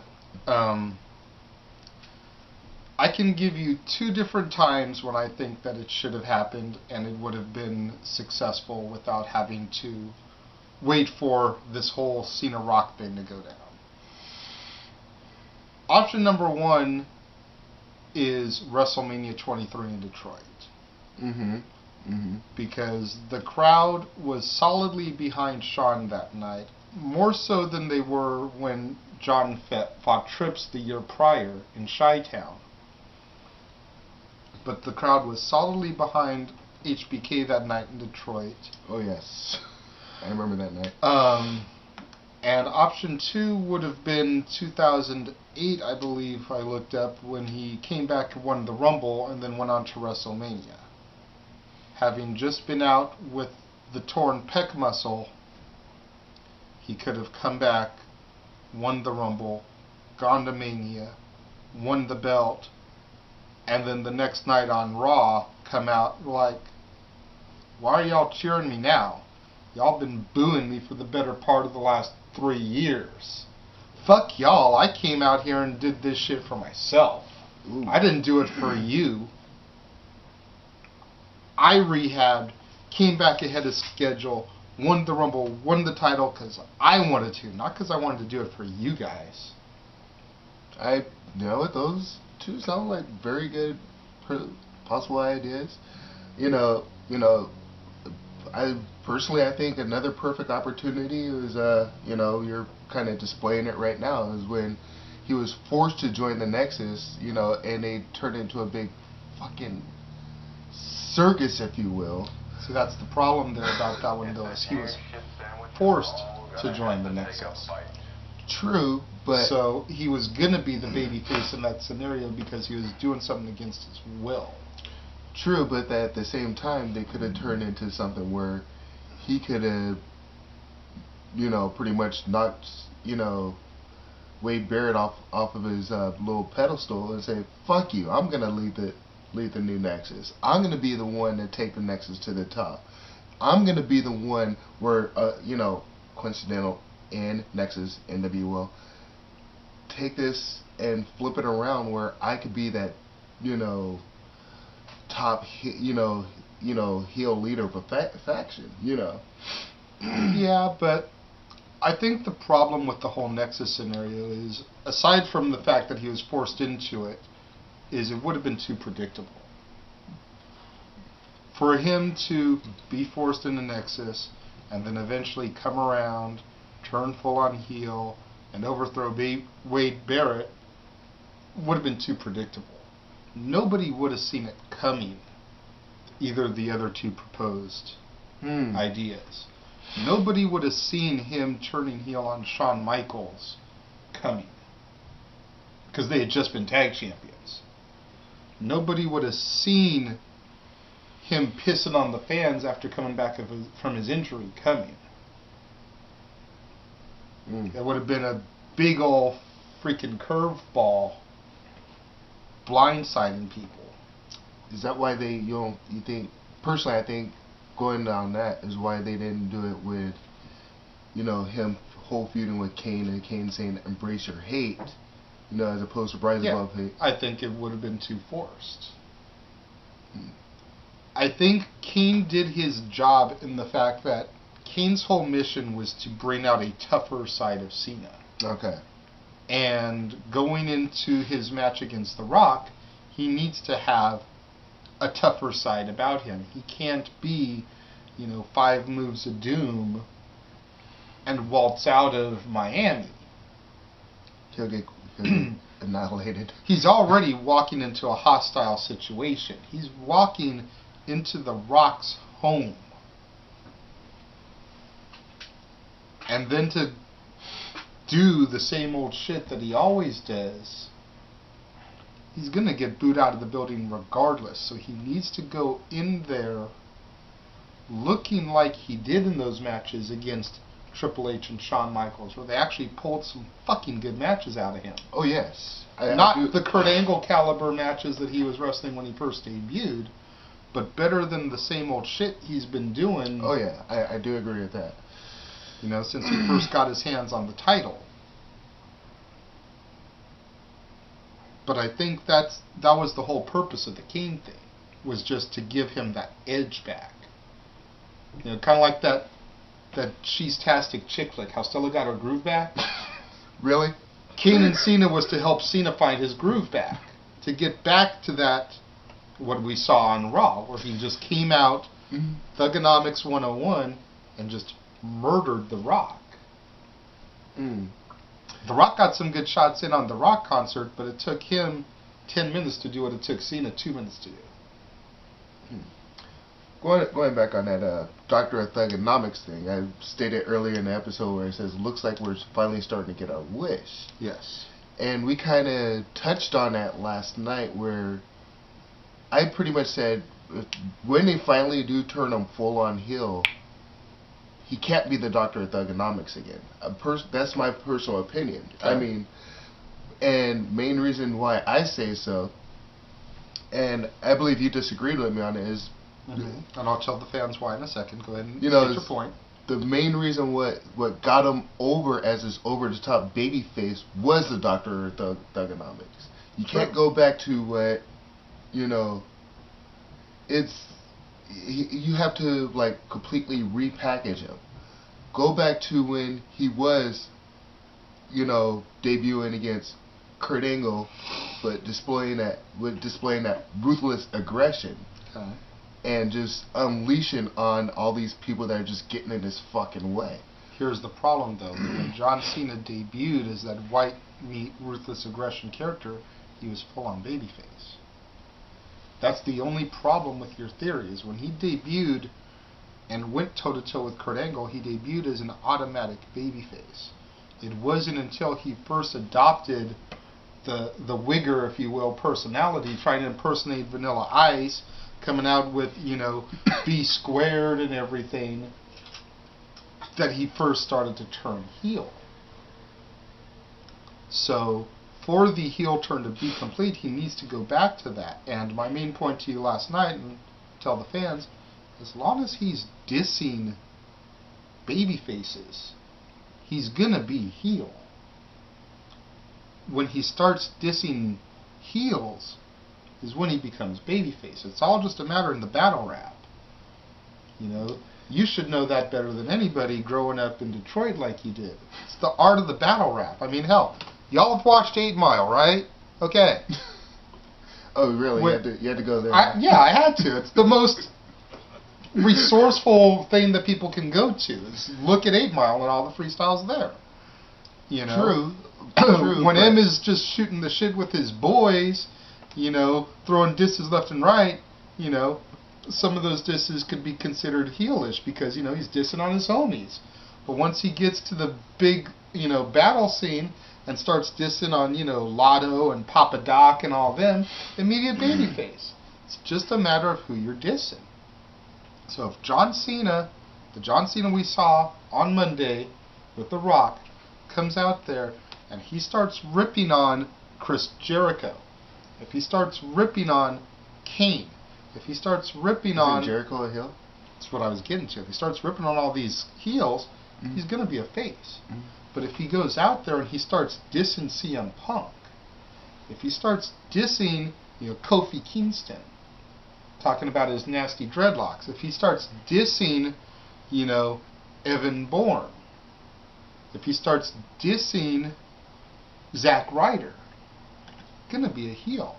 I can give you two different times when I think that it should have happened and it would have been successful without having to wait for this whole Cena Rock thing to go down. Option number one is WrestleMania 23 in Detroit. Because the crowd was solidly behind Shawn that night, more so than they were when John fought Trips the year prior in Chi-Town. But the crowd was solidly behind HBK that night in Detroit. Oh yes, I remember that night. And option two would have been 2008, I believe I looked up, when he came back and won the Rumble and then went on to WrestleMania. Having just been out with the torn pec muscle, he could have come back, won the Rumble, gone to Mania, won the belt, and then the next night on Raw come out like, why are y'all cheering me now? Y'all been booing me for the better part of the last 3 years. Fuck y'all, I came out here and did this shit for myself. Ooh. I didn't do it for you. I rehabbed, came back ahead of schedule, won the Rumble, won the title because I wanted to, not because I wanted to do it for you guys. I know what, those two sound like very good possible ideas. I think another perfect opportunity is, you're kind of displaying it right now, is when he was forced to join the Nexus, and they turned into a big fucking circus, if you will. See, that's the problem there about that one, though, is he was forced to join the Nexus. True, but... So he was going to be the babyface in that scenario because he was doing something against his will. True, but at the same time, they could have turned into something where he could have, pretty much knocked, Wade Barrett off of his little pedestal and say, "Fuck you! I'm gonna lead the new Nexus. I'm gonna be the one to take the Nexus to the top. I'm gonna be the one where, coincidental in Nexus NWO, take this and flip it around where I could be that, top, heel leader of a faction, Yeah, but I think the problem with the whole Nexus scenario is, aside from the fact that he was forced into it, is it would have been too predictable. For him to be forced into Nexus and then eventually come around, turn full on heel, and overthrow Wade Barrett would have been too predictable. Nobody would have seen it coming, either of the other two proposed ideas. Nobody would have seen him turning heel on Shawn Michaels coming, because they had just been tag champions. Nobody would have seen him pissing on the fans after coming back from his injury coming. It would have been a big ol' freaking curveball blindsiding people. Is that why they, you think, personally I think going down that is why they didn't do it with, him whole feuding with Kane and Kane saying embrace your hate, as opposed to rise above hate? I think it would have been too forced. I think Kane did his job in the fact that Kane's whole mission was to bring out a tougher side of Cena. Okay. And going into his match against The Rock, he needs to have a tougher side about him. He can't be, 5 moves of doom and waltz out of Miami. He'll get annihilated. He's already walking into a hostile situation. He's walking into The Rock's home. And then to do the same old shit that he always does, he's going to get booed out of the building regardless. So he needs to go in there looking like he did in those matches against Triple H and Shawn Michaels, where they actually pulled some fucking good matches out of him. Oh, yes. Not the Kurt Angle caliber matches that he was wrestling when he first debuted, but better than the same old shit he's been doing. Oh, yeah. I do agree with that. Since he first got his hands on the title. But I think that was the whole purpose of the Kane thing, was just to give him that edge back. Kind of like that She's-tastic chick flick, how Stella got her groove back. Really? Kane and Cena was to help Cena find his groove back, to get back to that, what we saw on Raw, where he just came out, Thugonomics 101, and just murdered The Rock. The Rock got some good shots in on the Rock concert, but it took him 10 minutes to do what it took Cena 2 minutes to do. Going back on that Doctor of Thugonomics thing, I stated earlier in the episode where it says, looks like we're finally starting to get our wish. Yes. And we kind of touched on that last night, where I pretty much said, when they finally do turn him full on heel, he can't be the Doctor of Thugonomics again. That's my personal opinion. Okay. I mean, and main reason why I say so, and I believe you disagreed with me on it, is... And I'll tell the fans why in a second. Go ahead and get your point. The main reason what got him over as his over-the-top babyface was the Doctor of Thugonomics. You can't go back to what, it's... You have to completely repackage him. Go back to when he was, debuting against Kurt Angle, but displaying that ruthless aggression, and just unleashing on all these people that are just getting in his fucking way. Here's the problem, though. When John Cena debuted as that white meat ruthless aggression character, he was full on babyface. That's the only problem with your theory, is when he debuted and went toe-to-toe with Kurt Angle, he debuted as an automatic babyface. It wasn't until he first adopted the wigger, if you will, personality, trying to impersonate Vanilla Ice, coming out with, B squared and everything, that he first started to turn heel. So, for the heel turn to be complete, he needs to go back to that. And my main point to you last night, and tell the fans, as long as he's dissing baby faces, he's gonna be heel. When he starts dissing heels is when he becomes babyface. It's all just a matter in the battle rap. You should know that better than anybody growing up in Detroit like you did. It's the art of the battle rap. I mean, hell, y'all have watched 8 Mile, right? Okay. Oh, really? You had to go there? Yeah, I had to. It's the most resourceful thing that people can go to. Is look at 8 Mile and all the freestyles there. You know? True. When M is just shooting the shit with his boys, you know, throwing disses left and right, you know, some of those disses could be considered heelish because, you know, he's dissing on his homies. But once he gets to the big, you know, battle scene and starts dissing on, you know, Lotto and Papa Doc and all them, immediate babyface. It's just a matter of who you're dissing. So if John Cena, the John Cena we saw on Monday with The Rock, comes out there and he starts ripping on Chris Jericho, if he starts ripping on Kane, if he starts ripping on Jericho a heel? That's what I was getting to. If he starts ripping on all these heels, he's going to be a face. But if he goes out there and he starts dissing CM Punk, if he starts dissing, you know, Kofi Kingston, talking about his nasty dreadlocks, if he starts dissing, you know, Evan Bourne, if he starts dissing Zack Ryder, going to be a heel.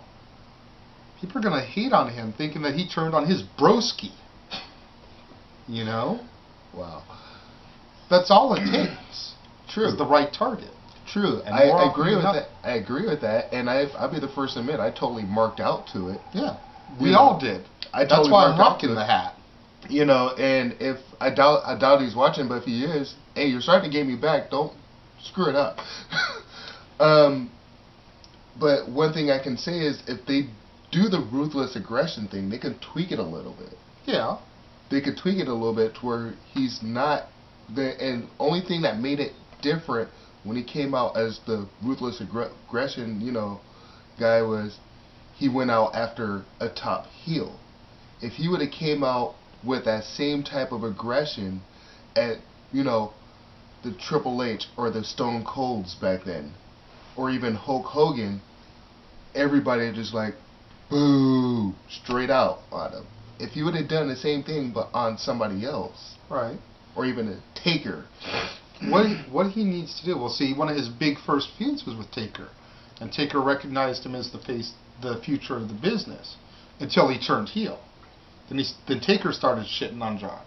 People are going to hate on him thinking that he turned on his broski. You know? Wow. That's all it takes. True. Is the right target. True. And I agree with that. I agree with that, and I'll be the first to admit I totally marked out to it. Yeah. We all did. That's why I'm rocking the hat. You know, and if I doubt he's watching, but if he is, hey, you're starting to get me back. Don't screw it up. But one thing I can say is if they do the ruthless aggression thing, they can tweak it a little bit. Yeah. They could tweak it a little bit to where he's not and only thing that made it different when he came out as the ruthless aggression, you know, guy was he went out after a top heel. If he would have came out with that same type of aggression at, you know, the Triple H or the Stone Colds back then, or even Hulk Hogan, everybody just like, boo, straight out on him. If he would have done the same thing but on somebody else, right, or even a Taker, what he needs to do, well, see, one of his big first feuds was with Taker, and Taker recognized him as the future of the business until he turned heel. Then Taker started shitting on John.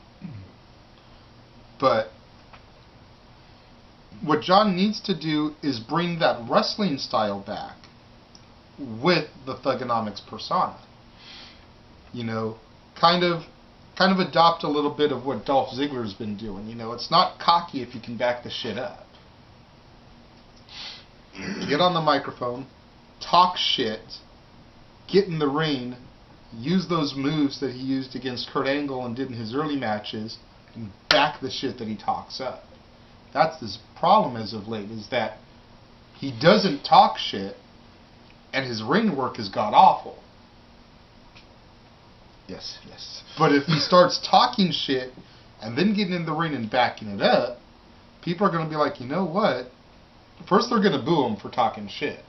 But what John needs to do is bring that wrestling style back with the Thugonomics persona. You know, kind of adopt a little bit of what Dolph Ziggler's been doing. You know, it's not cocky if you can back the shit up. Get on the microphone, talk shit, get in the ring, use those moves that he used against Kurt Angle and did in his early matches, and back the shit that he talks up. That's his problem as of late, is that he doesn't talk shit, and his ring work has got awful. Yes. But if he starts talking shit, and then getting in the ring and backing it up, people are going to be like, you know what? First they're going to boo him for talking shit.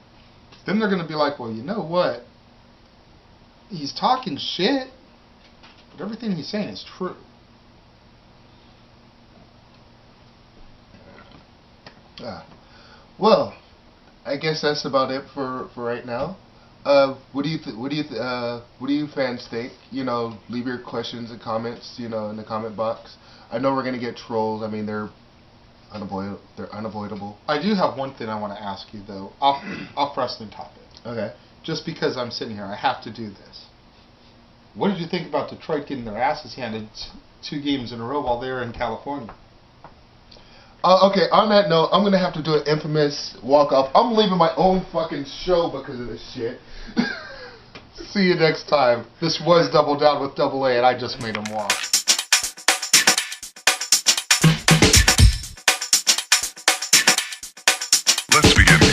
Then they're going to be like, well, you know what? He's talking shit, but everything he's saying is true. Well, I guess that's about it for right now. What do you fans think? You know, leave your questions and comments, you know, in the comment box. I know we're gonna get trolls. I mean, they're unavoidable. I do have one thing I want to ask you though, off wrestling topic. Okay. Just because I'm sitting here, I have to do this. What did you think about Detroit getting their asses handed 2 games in a row while they were in California? Okay, on that note, I'm going to have to do an infamous walk-off. I'm leaving my own fucking show because of this shit. See you next time. This was Double Down with Double A, and I just made him walk. Let's begin now.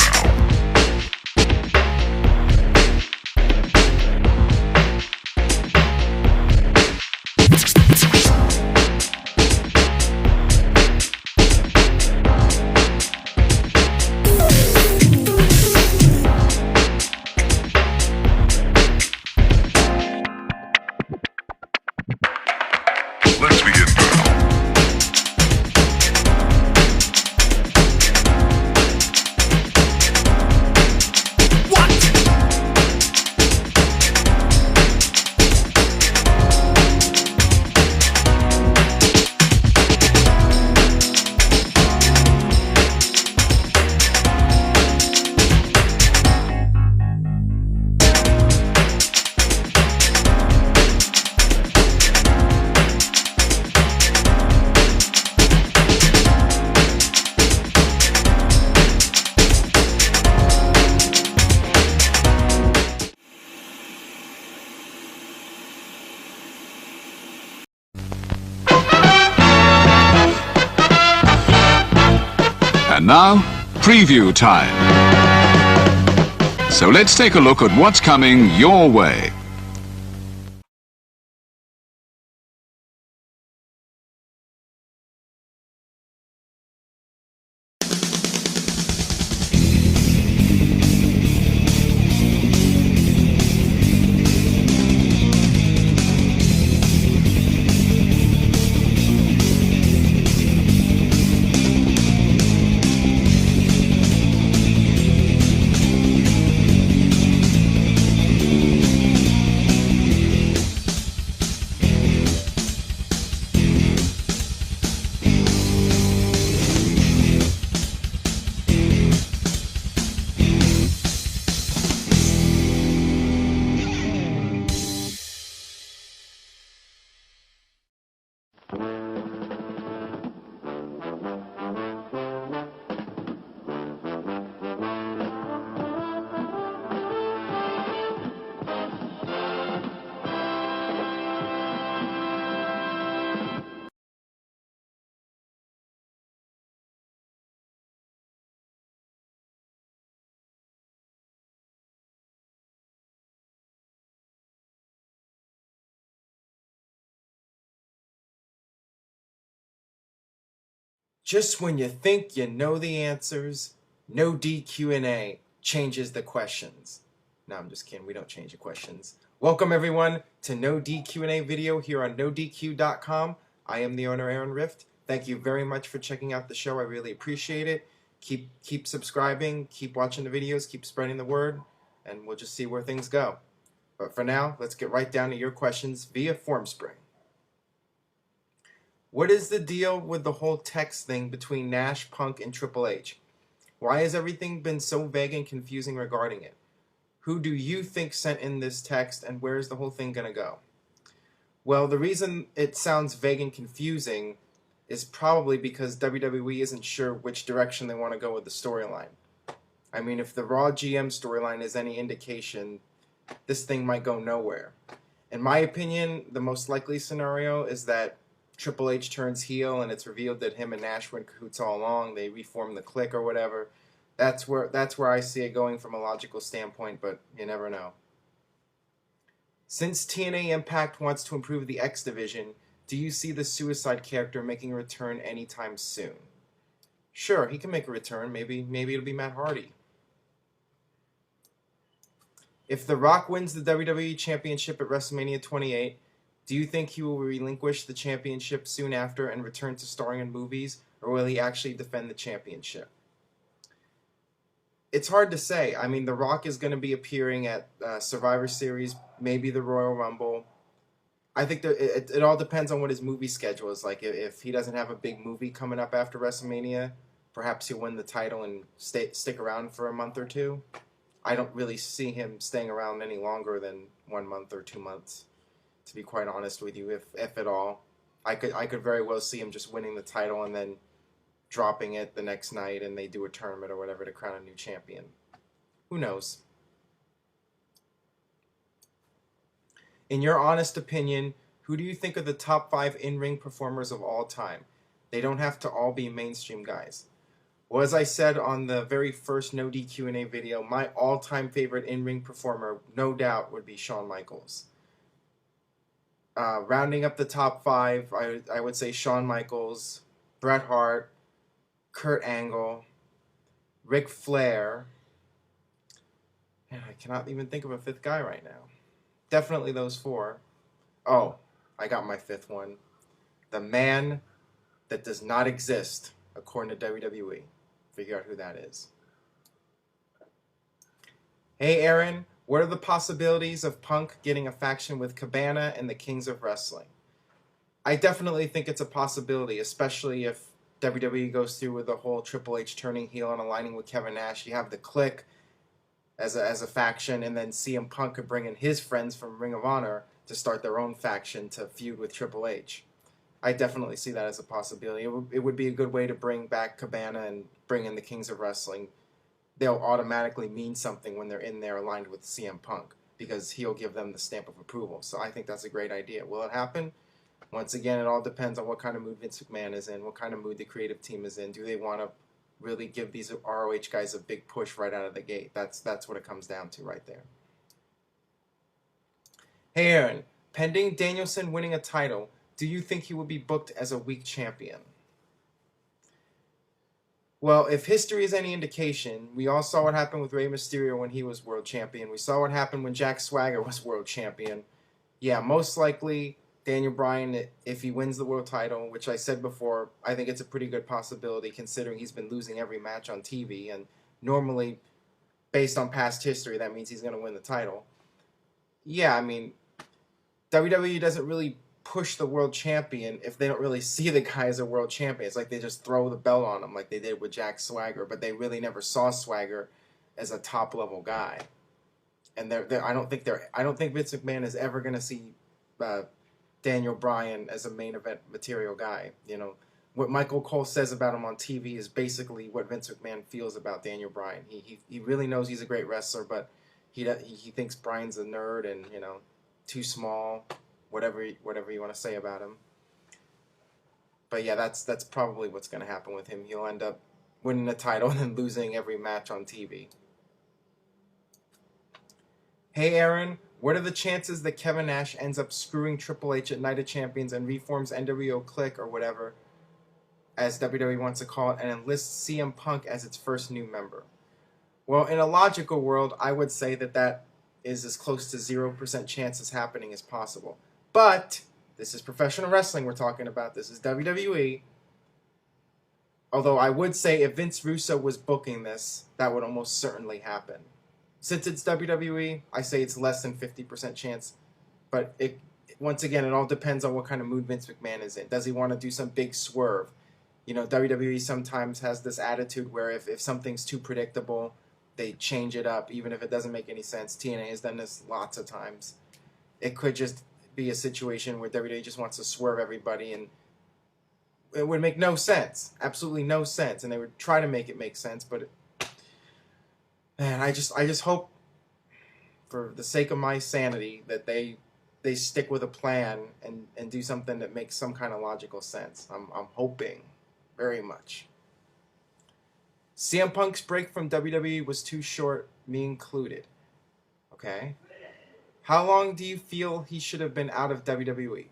Let's begin now. And now, preview time. So let's take a look at what's coming your way. Just when you think you know the answers, no DQ&A changes the questions. No, I'm just kidding. We don't change the questions. Welcome, everyone, to No DQ&A video here on NoDQ.com. I am the owner, Aaron Rift. Thank you very much for checking out the show. I really appreciate it. Keep subscribing, keep watching the videos, keep spreading the word, and we'll just see where things go. But for now, let's get right down to your questions via FormSpring. What is the deal with the whole text thing between Nash, Punk, and Triple H? Why has everything been so vague and confusing regarding it? Who do you think sent in this text, and where is the whole thing going to go? Well, the reason it sounds vague and confusing is probably because WWE isn't sure which direction they want to go with the storyline. I mean, if the Raw GM storyline is any indication, this thing might go nowhere. In my opinion, the most likely scenario is that Triple H turns heel and it's revealed that him and Nash were in cahoots all along. They reform the Clique or whatever. That's where I see it going from a logical standpoint, but you never know. Since TNA Impact wants to improve the X Division, do you see the Suicide character making a return anytime soon? Sure, he can make a return. Maybe it'll be Matt Hardy. If The Rock wins the WWE Championship at WrestleMania 28, do you think he will relinquish the championship soon after and return to starring in movies, or will he actually defend the championship? It's hard to say. I mean, The Rock is going to be appearing at Survivor Series, maybe the Royal Rumble. I think that it all depends on what his movie schedule is like. If he doesn't have a big movie coming up after WrestleMania, perhaps he'll win the title and stick around for a month or two. I don't really see him staying around any longer than 1 month or 2 months, to be quite honest with you, if at all. I could very well see him just winning the title and then dropping it the next night and they do a tournament or whatever to crown a new champion. Who knows? In your honest opinion, who do you think are the top 5 in-ring performers of all time? They don't have to all be mainstream guys. Well, as I said on the very first No DQ&A video, my all-time favorite in-ring performer, no doubt, would be Shawn Michaels. Rounding up the top 5, I would say Shawn Michaels, Bret Hart, Kurt Angle, Ric Flair, and I cannot even think of a 5th guy right now. Definitely those 4. Oh, I got my 5th one. The man that does not exist, according to WWE. Figure out who that is. Hey Aaron, what are the possibilities of Punk getting a faction with Cabana and the Kings of Wrestling? I definitely think it's a possibility, especially if WWE goes through with the whole Triple H turning heel and aligning with Kevin Nash. You have the Clique as a faction, and then CM Punk could bring in his friends from Ring of Honor to start their own faction to feud with Triple H. I definitely see that as a possibility. It would be a good way to bring back Cabana and bring in the Kings of Wrestling. They'll automatically mean something when they're in there aligned with CM Punk, because he'll give them the stamp of approval. So I think that's a great idea. Will it happen? Once again, it all depends on what kind of mood Vince McMahon is in, what kind of mood the creative team is in. Do they want to really give these ROH guys a big push right out of the gate. That's what it comes down to right there. Hey Aaron, pending Danielson winning a title, do you think he will be booked as a weak champion? Well, if history is any indication, we all saw what happened with Rey Mysterio when he was world champion. We saw what happened when Jack Swagger was world champion. Yeah, most likely Daniel Bryan, if he wins the world title, which I said before, I think it's a pretty good possibility considering he's been losing every match on TV. And normally, based on past history, that means he's going to win the title. Yeah, I mean, WWE doesn't really push the world champion if they don't really see the guy as a world champion. It's like they just throw the belt on him like they did with Jack Swagger, but they really never saw Swagger as a top level guy. And I don't think Vince McMahon is ever going to see Daniel Bryan as a main event material guy. You know, what Michael Cole says about him on TV is basically what Vince McMahon feels about Daniel Bryan. He really knows he's a great wrestler, but he thinks Bryan's a nerd and, you know, too small. Whatever you want to say about him. But yeah, that's probably what's going to happen with him. He'll end up winning the title and then losing every match on TV. Hey Aaron, what are the chances that Kevin Nash ends up screwing Triple H at Night of Champions and reforms NWO Clique or whatever, as WWE wants to call it, and enlists CM Punk as its first new member? Well, in a logical world, I would say that is as close to 0% chances happening as possible. But this is professional wrestling we're talking about. This is WWE. Although I would say if Vince Russo was booking this, that would almost certainly happen. Since it's WWE, I say it's less than 50% chance. But once again, it all depends on what kind of mood Vince McMahon is in. Does he want to do some big swerve? You know, WWE sometimes has this attitude where if something's too predictable, they change it up, even if it doesn't make any sense. TNA has done this lots of times. It could just be a situation where WWE just wants to swerve everybody, and it would make no sense, absolutely no sense, and they would try to make it make sense. But man, I just hope, for the sake of my sanity, that they stick with a plan and do something that makes some kind of logical sense. I'm hoping very much. CM Punk's break from WWE was too short, me included. Okay. How long do you feel he should have been out of WWE?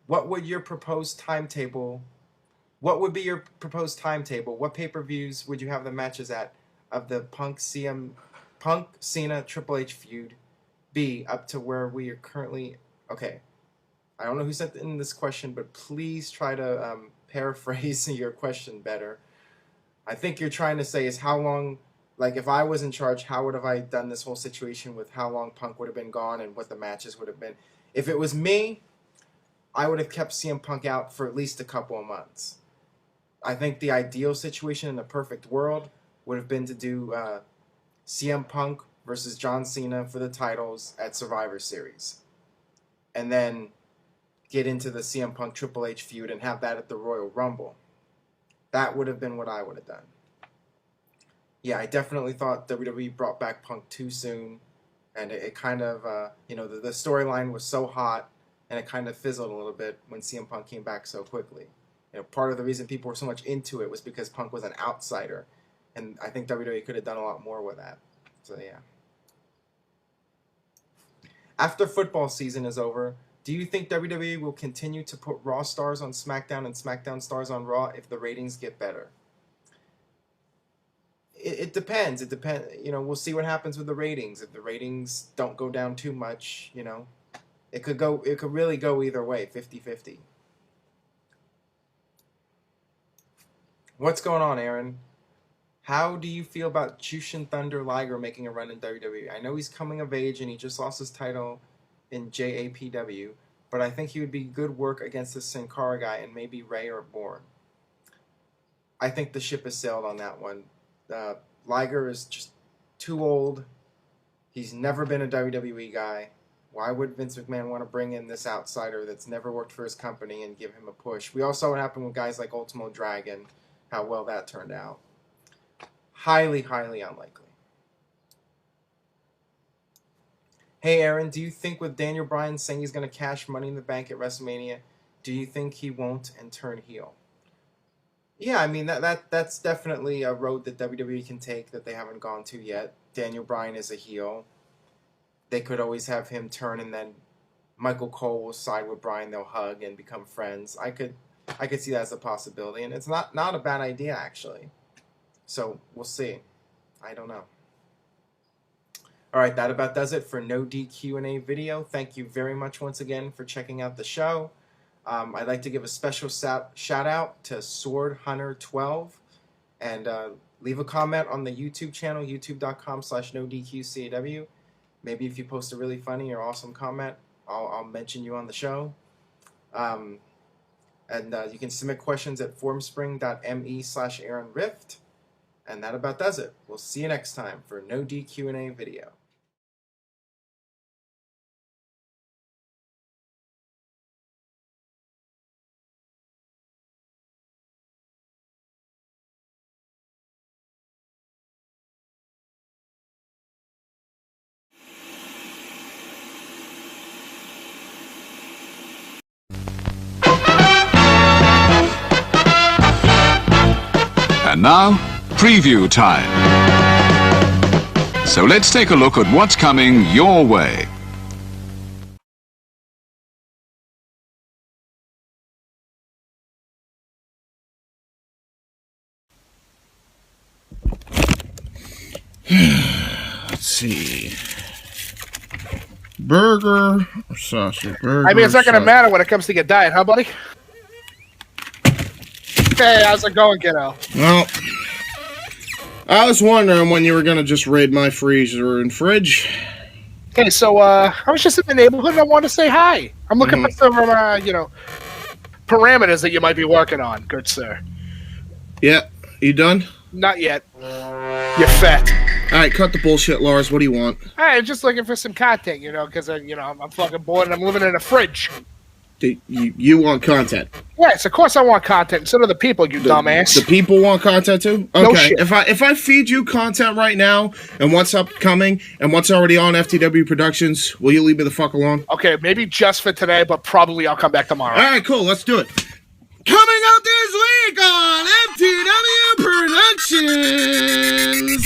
What would be your proposed timetable? What pay-per-views would you have the matches at of the Punk Cena Triple H feud be up to where we are currently? Okay. I don't know who sent in this question, but please try to paraphrase your question better. I think you're trying to say is how long, like if I was in charge, how would have I done this whole situation with how long Punk would have been gone and what the matches would have been. If it was me, I would have kept CM Punk out for at least a couple of months. I think the ideal situation in the perfect world would have been to do CM Punk versus John Cena for the titles at Survivor Series. And then get into the CM Punk Triple H feud and have that at the Royal Rumble. That would have been what I would have done. Yeah, I definitely thought WWE brought back Punk too soon. And it kind of, the storyline was so hot and it kind of fizzled a little bit when CM Punk came back so quickly. You know, part of the reason people were so much into it was because Punk was an outsider. And I think WWE could have done a lot more with that. So, yeah. After football season is over, do you think WWE will continue to put Raw stars on SmackDown and SmackDown stars on Raw if the ratings get better? It depends. It depends. You know, we'll see what happens with the ratings. If the ratings don't go down too much, you know, it could really go either way, 50-50. What's going on, Aaron? How do you feel about Jushin Thunder Liger making a run in WWE? I know he's coming of age and he just lost his title in JAPW, but I think he would be good work against the Sin Cara guy and maybe Ray or Bourne. I think the ship has sailed on that one. Liger is just too old. He's never been a WWE guy. Why would Vince McMahon want to bring in this outsider that's never worked for his company and give him a push? We all saw what happened with guys like Ultimo Dragon, how well that turned out. Highly, highly unlikely. Hey Aaron, do you think with Daniel Bryan saying he's going to cash Money in the Bank at WrestleMania, do you think he won't and turn heel? Yeah, I mean that's definitely a road that WWE can take that they haven't gone to yet. Daniel Bryan is a heel. They could always have him turn, and then Michael Cole will side with Bryan. They'll hug and become friends. I could see that as a possibility, and it's not a bad idea actually. So we'll see. I don't know. All right, that about does it for No DQ&A video. Thank you very much once again for checking out the show. I'd like to give a special shout out to Sword Hunter 12 and leave a comment on the YouTube channel, youtube.com/NoDQCAW. Maybe if you post a really funny or awesome comment, I'll mention you on the show. And you can submit questions at formspring.me/AaronRift. And that about does it. We'll see you next time for No DQ&A video. And now, preview time. So let's take a look at what's coming your way. Let's see. Burger or sausage? Burger. I mean, it's not going to matter when it comes to your diet, huh, buddy? Hey, how's it going, kiddo? Well, I was wondering when you were going to just raid my freezer and fridge. Okay, so I was just in the neighborhood and I wanted to say hi. I'm looking for some, parameters that you might be working on, good sir. Yeah, you done? Not yet. You're fat. All right, cut the bullshit, Lars. What do you want? I'm just looking for some content, because I'm fucking bored and I'm living in a fridge. You want content? Yes, of course I want content. So do the people, you dumbass. The people want content too? Okay. No shit. If I feed you content right now and what's upcoming and what's already on FTW Productions, will you leave me the fuck alone? Okay, maybe just for today, but probably I'll come back tomorrow. All right, cool. Let's do it. Coming up this week on FTW Productions,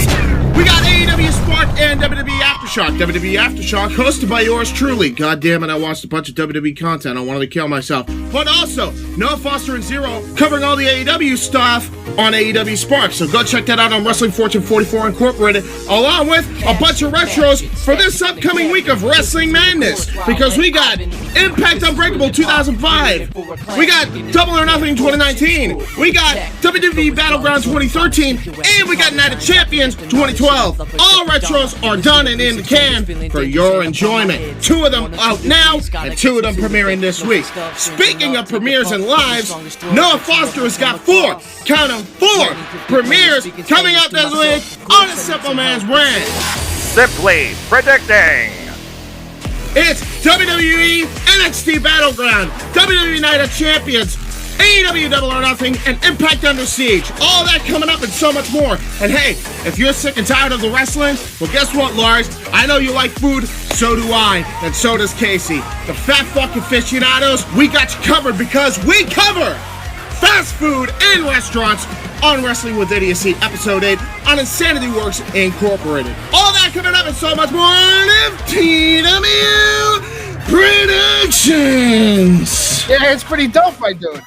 we got AEW Spark and WWE Aftershock. WWE Aftershock, hosted by yours truly. God damn it, I watched a bunch of WWE content. I wanted to kill myself. But also, Noah Foster and Zero covering all the AEW stuff on AEW Spark. So go check that out on Wrestling Fortune 44 Incorporated, along with a bunch of retros for this upcoming week of Wrestling Madness. Because we got Impact Unbreakable 2005. We got Double or Nothing 2019. We got WWE Battleground 2013. And we got Night of Champions 2012. All retros are done and in the can for your enjoyment. 2 of them out now, and 2 of them premiering this week. Speaking of premieres and lives, Noah Foster has got 4, count them, 4 premieres coming up this week on the Simple Man's brand. Simply predicting. It's WWE NXT Battleground, WWE Night of Champions, AEW Double or Nothing, and Impact Under Siege. All that coming up and so much more. And hey, if you're sick and tired of the wrestling, well, guess what, Lars? I know you like food, so do I, and so does Casey. The fat fucking aficionados, we got you covered because we cover fast food and restaurants on Wrestling with Idiocy, Episode 8 on Insanity Works Incorporated. All that coming up and so much more on FTW Productions. Yeah, it's pretty dope, my dude.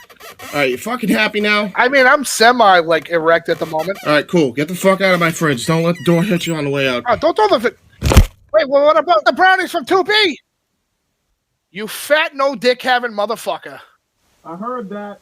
All right, you fucking happy now? I mean, I'm semi, erect at the moment. All right, cool. Get the fuck out of my fridge. Don't let the door hit you on the way out. Oh, don't throw the... Wait, well, what about the brownies from 2B? You fat, no-dick-having motherfucker. I heard that.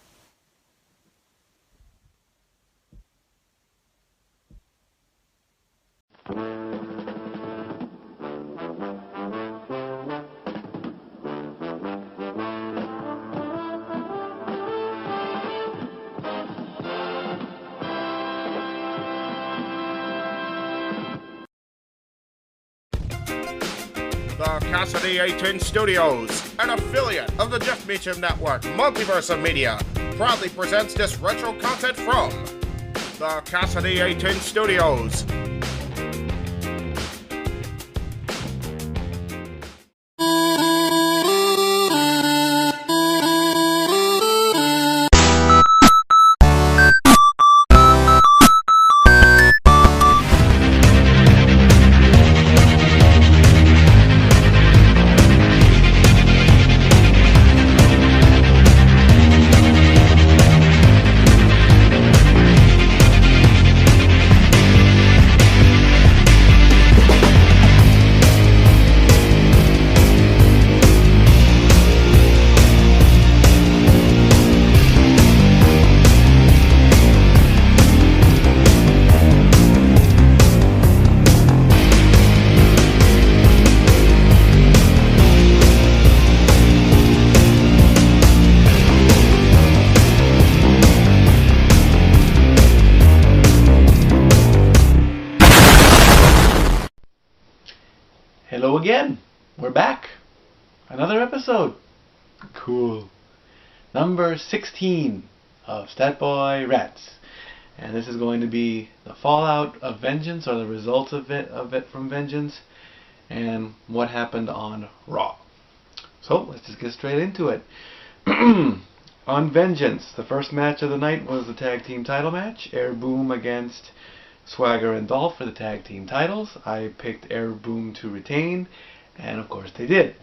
The Casa D18 Studios, an affiliate of the Jeff Meacham Network, Multiverse of Media, proudly presents this retro content from the Casa D18 Studios. Hello again. We're back. Another episode. Cool. Number 16 of Boy Rants. And this is going to be the fallout of Vengeance, or the results of it from Vengeance, and what happened on Raw. So let's just get straight into it. On Vengeance, the first match of the night was the tag team title match. Air Boom against Swagger and Dolph for the tag team titles. I picked Air Boom to retain, and of course they did.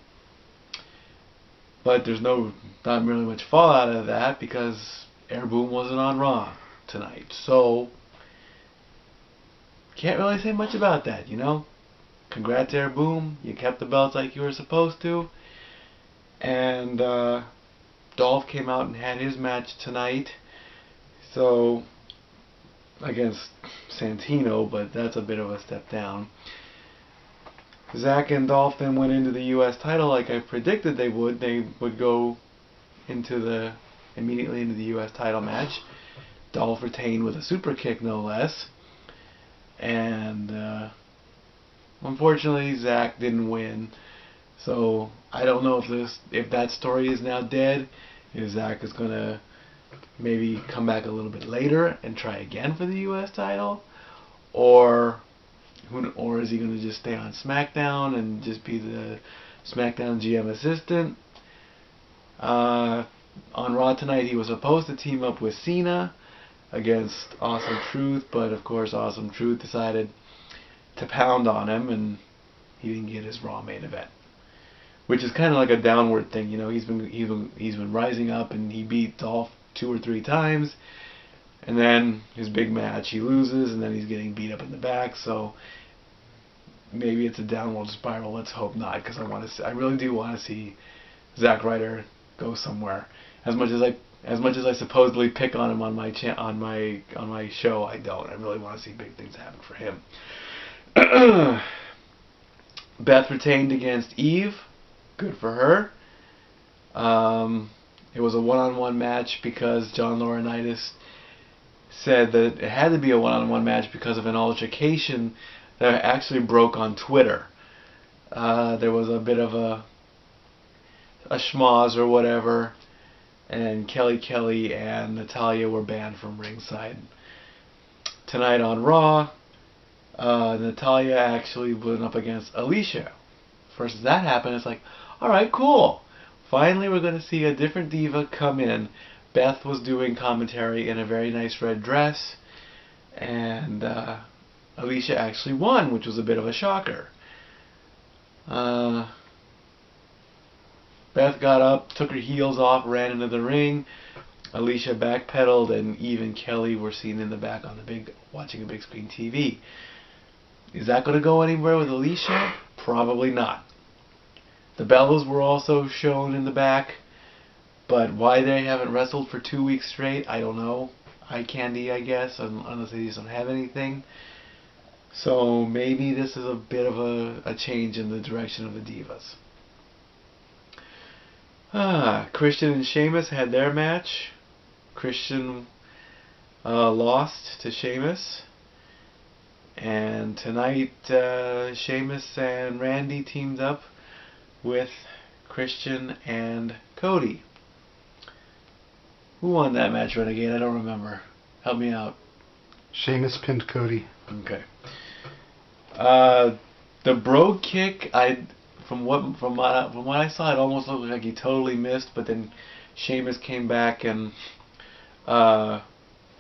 But there's not really much fallout of that because Air Boom wasn't on Raw tonight. So can't really say much about that, you know. Congrats, Air Boom. You kept the belts like you were supposed to. And Dolph came out and had his match tonight. So against Santino, but that's a bit of a step down. Zack and Dolph then went into the U.S. title like I predicted they would. They would go immediately into the U.S. title match. Dolph retained with a super kick, no less. And unfortunately, Zack didn't win. So I don't know if that story is now dead. If Zack is gonna maybe come back a little bit later and try again for the U.S. title, or is he going to just stay on SmackDown and just be the SmackDown GM assistant? On Raw tonight, he was supposed to team up with Cena against Awesome Truth, but of course Awesome Truth decided to pound on him, and he didn't get his Raw main event, which is kind of like a downward thing. You know, he's been rising up, and he beat Dolph 2 or 3 times, and then his big match he loses, and then he's getting beat up in the back. So maybe it's a downward spiral. Let's hope not, because I really do want to see Zack Ryder go somewhere. As much as I supposedly pick on him on my show, I don't. I really want to see big things happen for him. Beth retained against Eve. Good for her. It was a one-on-one match because John Laurinaitis said that it had to be a one-on-one match because of an altercation that actually broke on Twitter. There was a bit of a schmoz or whatever, and Kelly and Natalya were banned from ringside. Tonight on Raw, Natalya actually went up against Alicia. First as that happened, it's like, alright, cool. Finally we're going to see a different diva come in. Beth was doing commentary in a very nice red dress, and Alicia actually won, which was a bit of a shocker. Beth got up, took her heels off, ran into the ring. Alicia backpedaled, and Eve and Kelly were seen in the back on watching a big screen TV. Is that going to go anywhere with Alicia? Probably not. The Bellas were also shown in the back, but why they haven't wrestled for 2 weeks straight, I don't know. Eye candy, I guess, unless they just don't have anything. So maybe this is a bit of a change in the direction of the Divas. Christian and Sheamus had their match. Christian lost to Sheamus. And tonight, Sheamus and Randy teamed up with Christian and Cody. Who won that match, Renegade? I don't remember. Help me out. Sheamus pinned Cody. Okay. The Brogue Kick, from what I saw, it almost looked like he totally missed, but then Sheamus came back and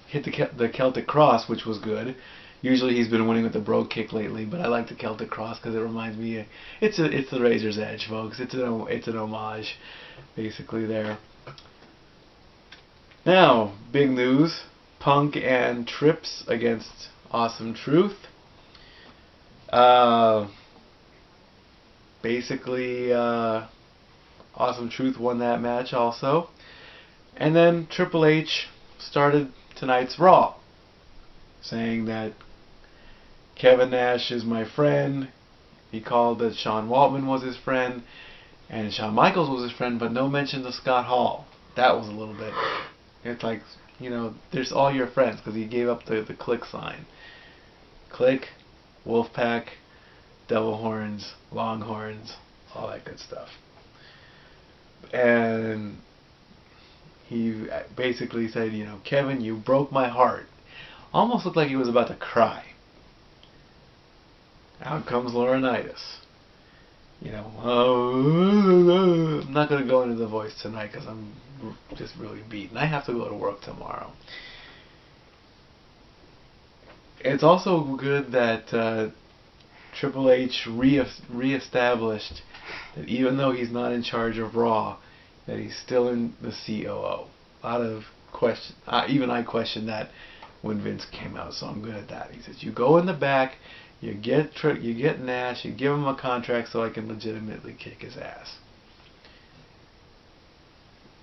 hit the Celtic Cross, which was good. Usually he's been winning with the Brogue Kick lately, but I like the Celtic Cross because it reminds me, it's the Razor's Edge, folks. It's an homage, basically there. Now, big news: Punk and Trips against Awesome Truth. Basically, Awesome Truth won that match also. And then Triple H started tonight's Raw, saying that Kevin Nash is my friend. He called that Sean Waltman was his friend, and Shawn Michaels was his friend, but no mention of Scott Hall. That was a little bit... It's like, you know, there's all your friends, because he gave up the Click sign. Click, Wolfpack, devil horns, long horns, all that good stuff. And he basically said, you know, Kevin, you broke my heart. Almost looked like he was about to cry. Out comes Laurinaitis. You know, I'm not going to go into the voice tonight because I'm just really beaten. I have to go to work tomorrow. It's also good that Triple H reestablished that even though he's not in charge of Raw, that he's still in the COO. A lot of question, even I questioned that when Vince came out, so I'm good at that. He says, you go in the back, you get Nash, you give him a contract so I can legitimately kick his ass.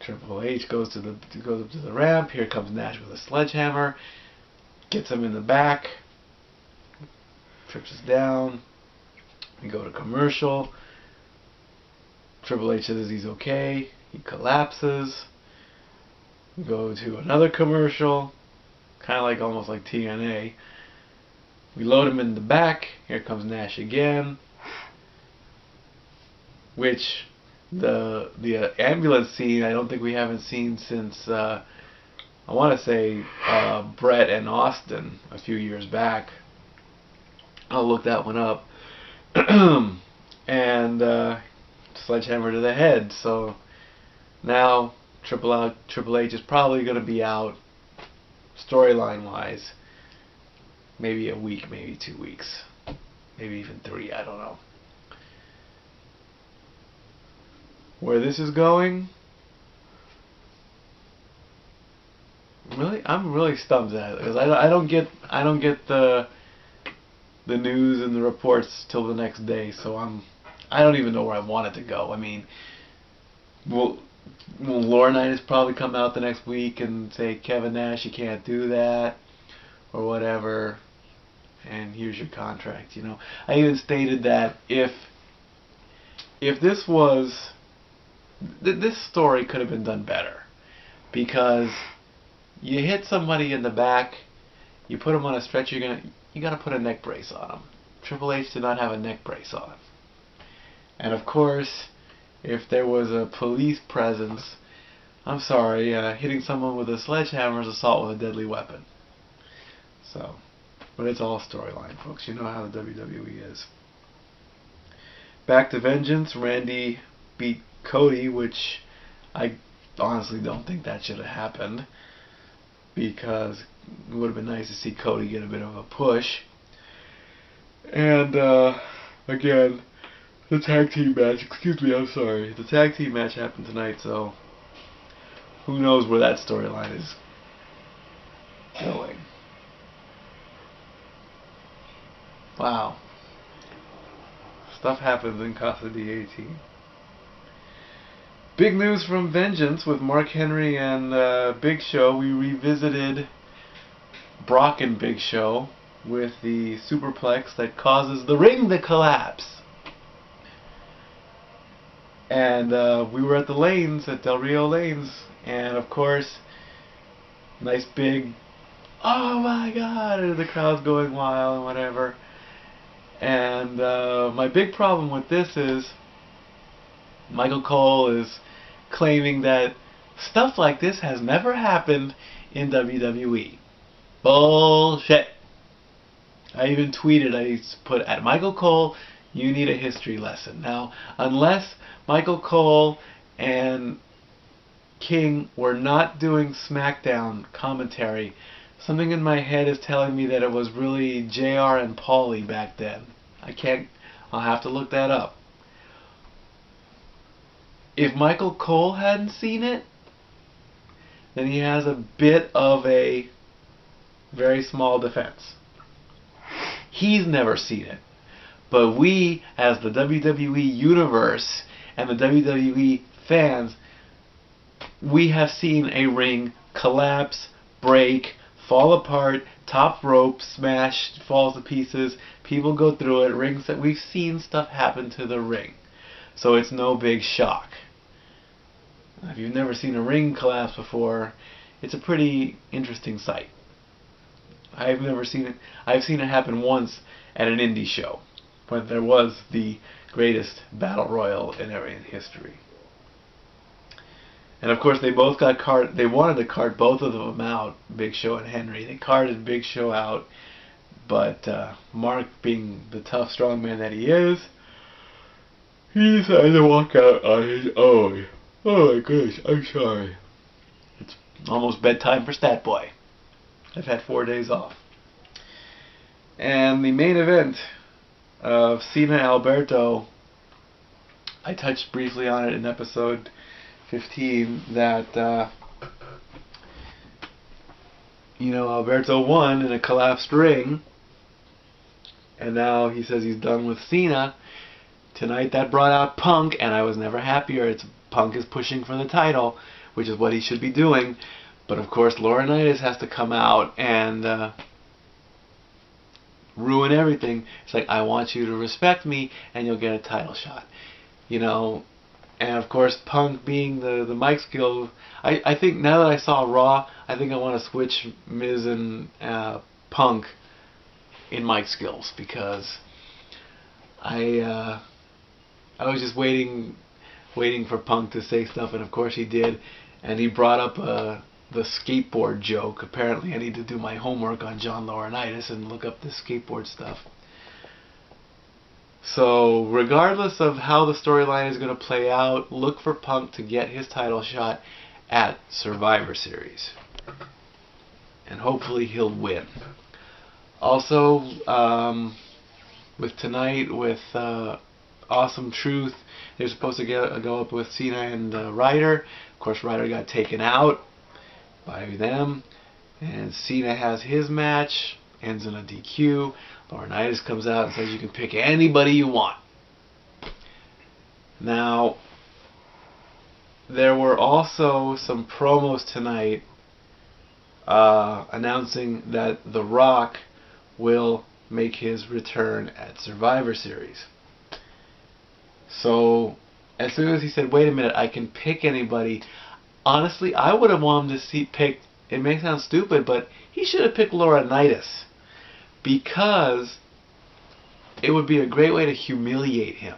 Triple H goes up to the ramp. Here comes Nash with a sledgehammer, gets him in the back, trips us down. We go to commercial. Triple H says he's okay. He collapses. We go to another commercial, kind of like almost like TNA. We load him in the back. Here comes Nash again, which the ambulance scene I don't think we haven't seen since I want to say Brett and Austin a few years back. I'll look that one up. And sledgehammer to the head. So now Triple H is probably going to be out storyline wise. Maybe a week, maybe 2 weeks, maybe even 3. I don't know. Where this is going, really, I'm really stumped at it because I don't get the news and the reports till the next day. So I don't even know where I want it to go. I mean, will Laurinaitis probably come out the next week and say, Kevin Nash, you can't do that, or whatever, and here's your contract, you know. I even stated that if this was, this story could have been done better, because you hit somebody in the back, you put them on a stretcher, you got to put a neck brace on them. Triple H did not have a neck brace on. And of course, if there was a police presence, I'm sorry, hitting someone with a sledgehammer is assault with a deadly weapon. So, but it's all storyline, folks. You know how the WWE is. Back to Vengeance. Randy beat Cody, which I honestly don't think that should have happened, because it would have been nice to see Cody get a bit of a push. And again, the tag team match, the tag team match happened tonight, so who knows where that storyline is going. Wow. Stuff happens in Casa D18. Big news from Vengeance with Mark Henry and Big Show. We revisited Brock and Big Show with the superplex that causes the ring to collapse. And we were at the lanes, at Del Rio Lanes, and of course, nice big, oh my god, and the crowd's going wild and whatever. And my big problem with this is Michael Cole is claiming that stuff like this has never happened in WWE. Bullshit. I even tweeted, I put, at Michael Cole, you need a history lesson. Now, unless Michael Cole and King were not doing SmackDown commentary, something in my head is telling me that it was really JR and Paulie back then. I'll have to look that up. If Michael Cole hadn't seen it, then he has a bit of a very small defense. He's never seen it. But we, as the WWE Universe and the WWE fans, we have seen a ring collapse, break, fall apart, top rope smash, falls to pieces, people go through it, rings that we've seen stuff happen to the ring. So it's no big shock. If you've never seen a ring collapse before, it's a pretty interesting sight. I've never seen it. I've seen it happen once at an indie show. when there was the greatest battle royal in history. And of course, they both got they wanted to cart both of them out, Big Show and Henry. They carted Big Show out, but Mark, being the tough, strong man that he is, he decided to walk out on his own. Oh my goodness, I'm sorry. It's almost bedtime for Stat Boy. I've had 4 days off. And the main event of Cena Alberto, I touched briefly on it in episode 15 that Alberto won in a collapsed ring, and now he says he's done with Cena. Tonight that brought out Punk, and I was never happier. Punk is pushing for the title, which is what he should be doing, but of course Laurinaitis has to come out and ruin everything. It's like, I want you to respect me and you'll get a title shot, and of course, Punk being the mic skill, I think now that I saw Raw, I think I want to switch Miz and Punk in mic skills, because I was just waiting for Punk to say stuff, and of course he did, and he brought up the skateboard joke. Apparently I need to do my homework on John Laurinaitis and look up the skateboard stuff. So, regardless of how the storyline is going to play out, look for Punk to get his title shot at Survivor Series. And hopefully he'll win. Also, with tonight, with Awesome Truth, they're supposed to go up with Cena and Ryder. Of course, Ryder got taken out by them. And Cena has his match, ends in a DQ. Laurinaitis comes out and says you can pick anybody you want. Now, there were also some promos tonight announcing that The Rock will make his return at Survivor Series. So, as soon as he said, wait a minute, I can pick anybody, honestly, I would have wanted him to pick, it may sound stupid, but he should have picked Laurinaitis. Because it would be a great way to humiliate him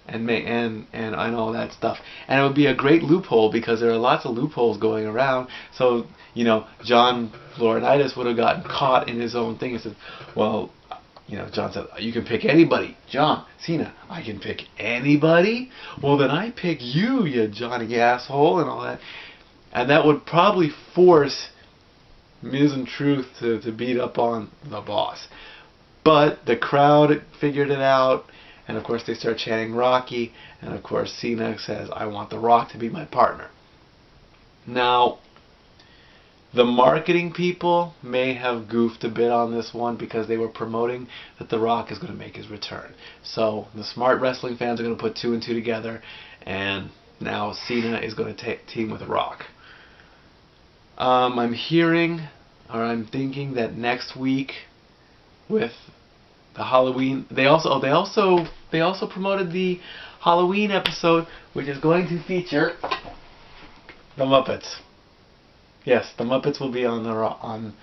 and all that stuff. And it would be a great loophole, because there are lots of loopholes going around. So, John Laurinaitis would have gotten caught in his own thing and said, well, John said, you can pick anybody. John Cena, I can pick anybody? Well, then I pick you, you Johnny asshole, and all that. And that would probably force Miz and Truth to beat up on the boss. But the crowd figured it out, and of course they start chanting Rocky, and of course Cena says, I want The Rock to be my partner. Now, the marketing people may have goofed a bit on this one, because they were promoting that The Rock is going to make his return. So the smart wrestling fans are going to put 2 and 2 together, and now Cena is going to team with The Rock. I'm hearing, or I'm thinking, that next week with the Halloween, they also promoted the Halloween episode, which is going to feature the Muppets. Yes, the Muppets will be on the Raw, on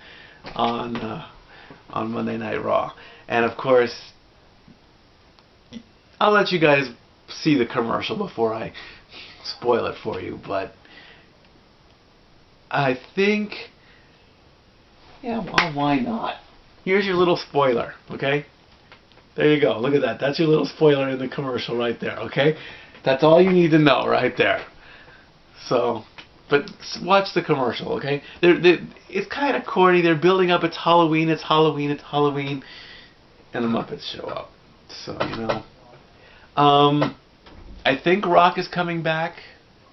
Monday Night Raw, and of course, I'll let you guys see the commercial before I spoil it for you, but I think, yeah, well, why not? Here's your little spoiler, okay? There you go. Look at that. That's your little spoiler in the commercial right there, okay? That's all you need to know right there. So, but watch the commercial, okay? It's kind of corny. They're building up. It's Halloween, it's Halloween, it's Halloween. And the Muppets show up. So, I think Rock is coming back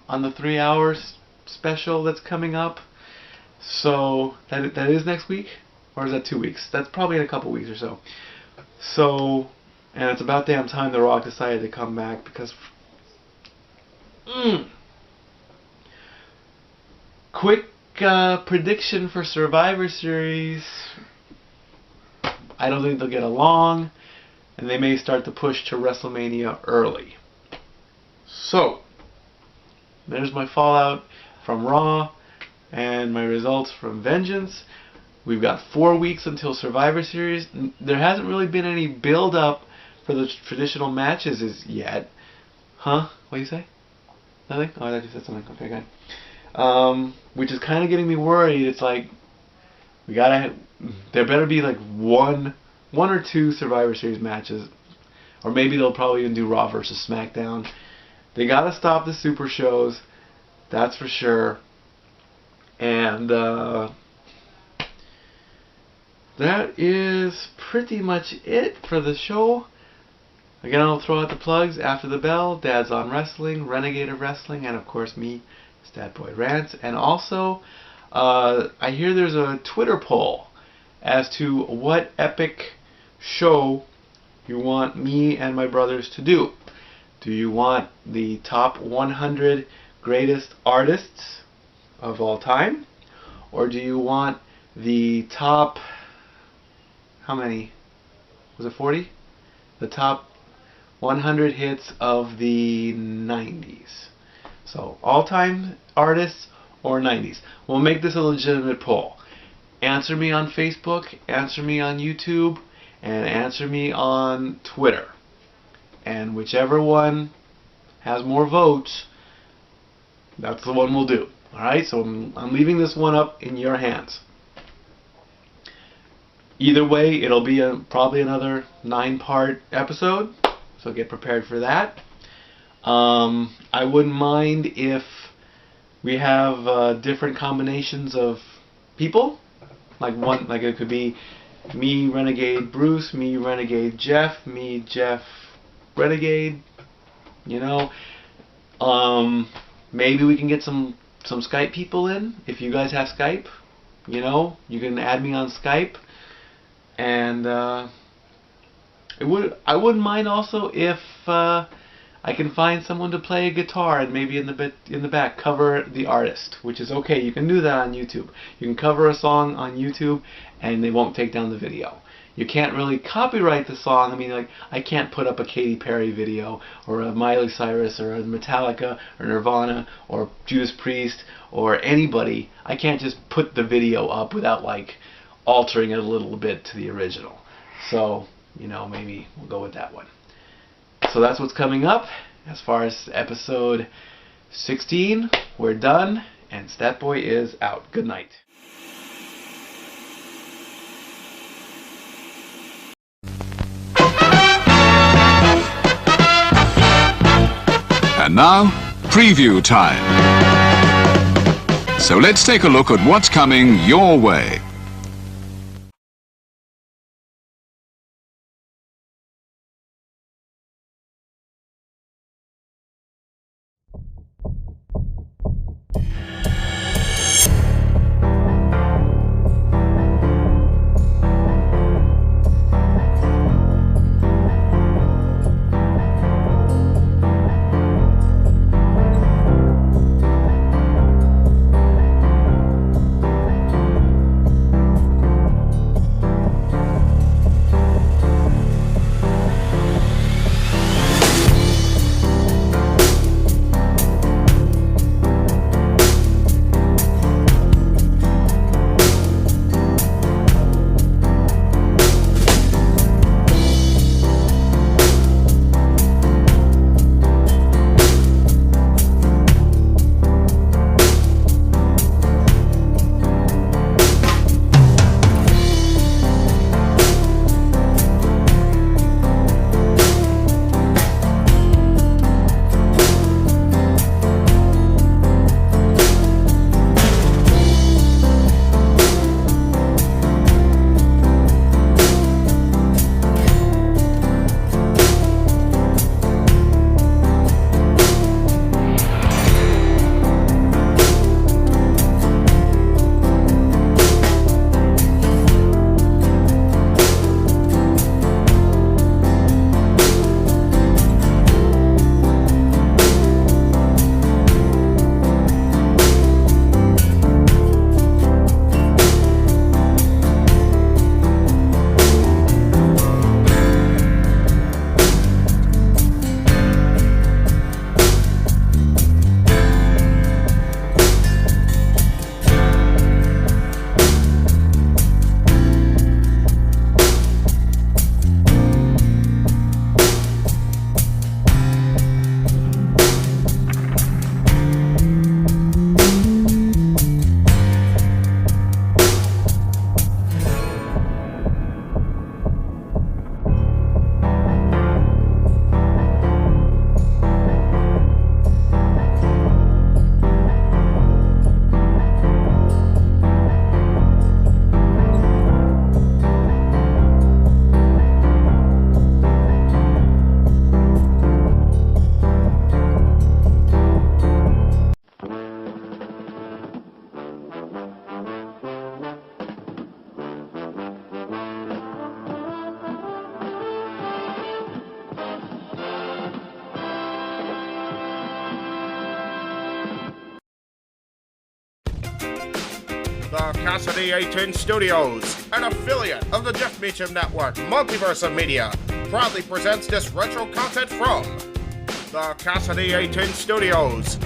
on the 3 hours special that's coming up. So that is next week, or is that 2 weeks? That's probably in a couple weeks or so. So, and it's about damn time The Rock decided to come back, because quick prediction for Survivor Series. I don't think they'll get along, and they may start to push to WrestleMania early. So, there's my fallout from Raw and my results from Vengeance. We've got 4 weeks until Survivor Series. There hasn't really been any build-up for the traditional matches is yet. Huh? What do you say? Nothing? Oh, I thought you said something. Okay, good. Which is kind of getting me worried. It's like, there better be like one or two Survivor Series matches, or maybe they'll probably even do Raw versus SmackDown. They gotta stop the super shows, that's for sure. And that is pretty much it for the show. Again, I'll throw out the plugs after the bell. Dad's on Wrestling, Renegade of Wrestling, and of course me, Stat Boy Rants. And also, I hear there's a Twitter poll as to what epic show you want me and my brothers to do. Do you want the top 100 greatest artists of all time? Or do you want the top, how many? Was it 40? The top 100 hits of the 90s. So, all-time artists or 90s. We'll make this a legitimate poll. Answer me on Facebook, answer me on YouTube, and answer me on Twitter. And whichever one has more votes, that's the one we'll do. Alright, so I'm leaving this one up in your hands. Either way, it'll be probably another 9-part episode, so get prepared for that. I wouldn't mind if we have different combinations of people. Like it could be me, Renegade Bruce, me, Renegade Jeff, me, Jeff, Renegade. You know, maybe we can get some Skype people in. If you guys have Skype, you know, you can add me on Skype. And I wouldn't mind also if I can find someone to play a guitar and maybe in the back cover the artist, which is okay. You can do that on YouTube. You can cover a song on YouTube and they won't take down the video. You can't really copyright the song. I mean, like, I can't put up a Katy Perry video or a Miley Cyrus or a Metallica or Nirvana or Judas Priest or anybody. I can't just put the video up without like altering it a little bit to the original. So, you know, maybe we'll go with that one. So that's what's coming up as far as episode 16. We're done, and Statboy is out. Good night. And now, preview time. So let's take a look at what's coming your way. Casa D18 Studios, an affiliate of the Jeff Meacham Network, Multiverse of Media, proudly presents this retro content from the Casa D18 Studios.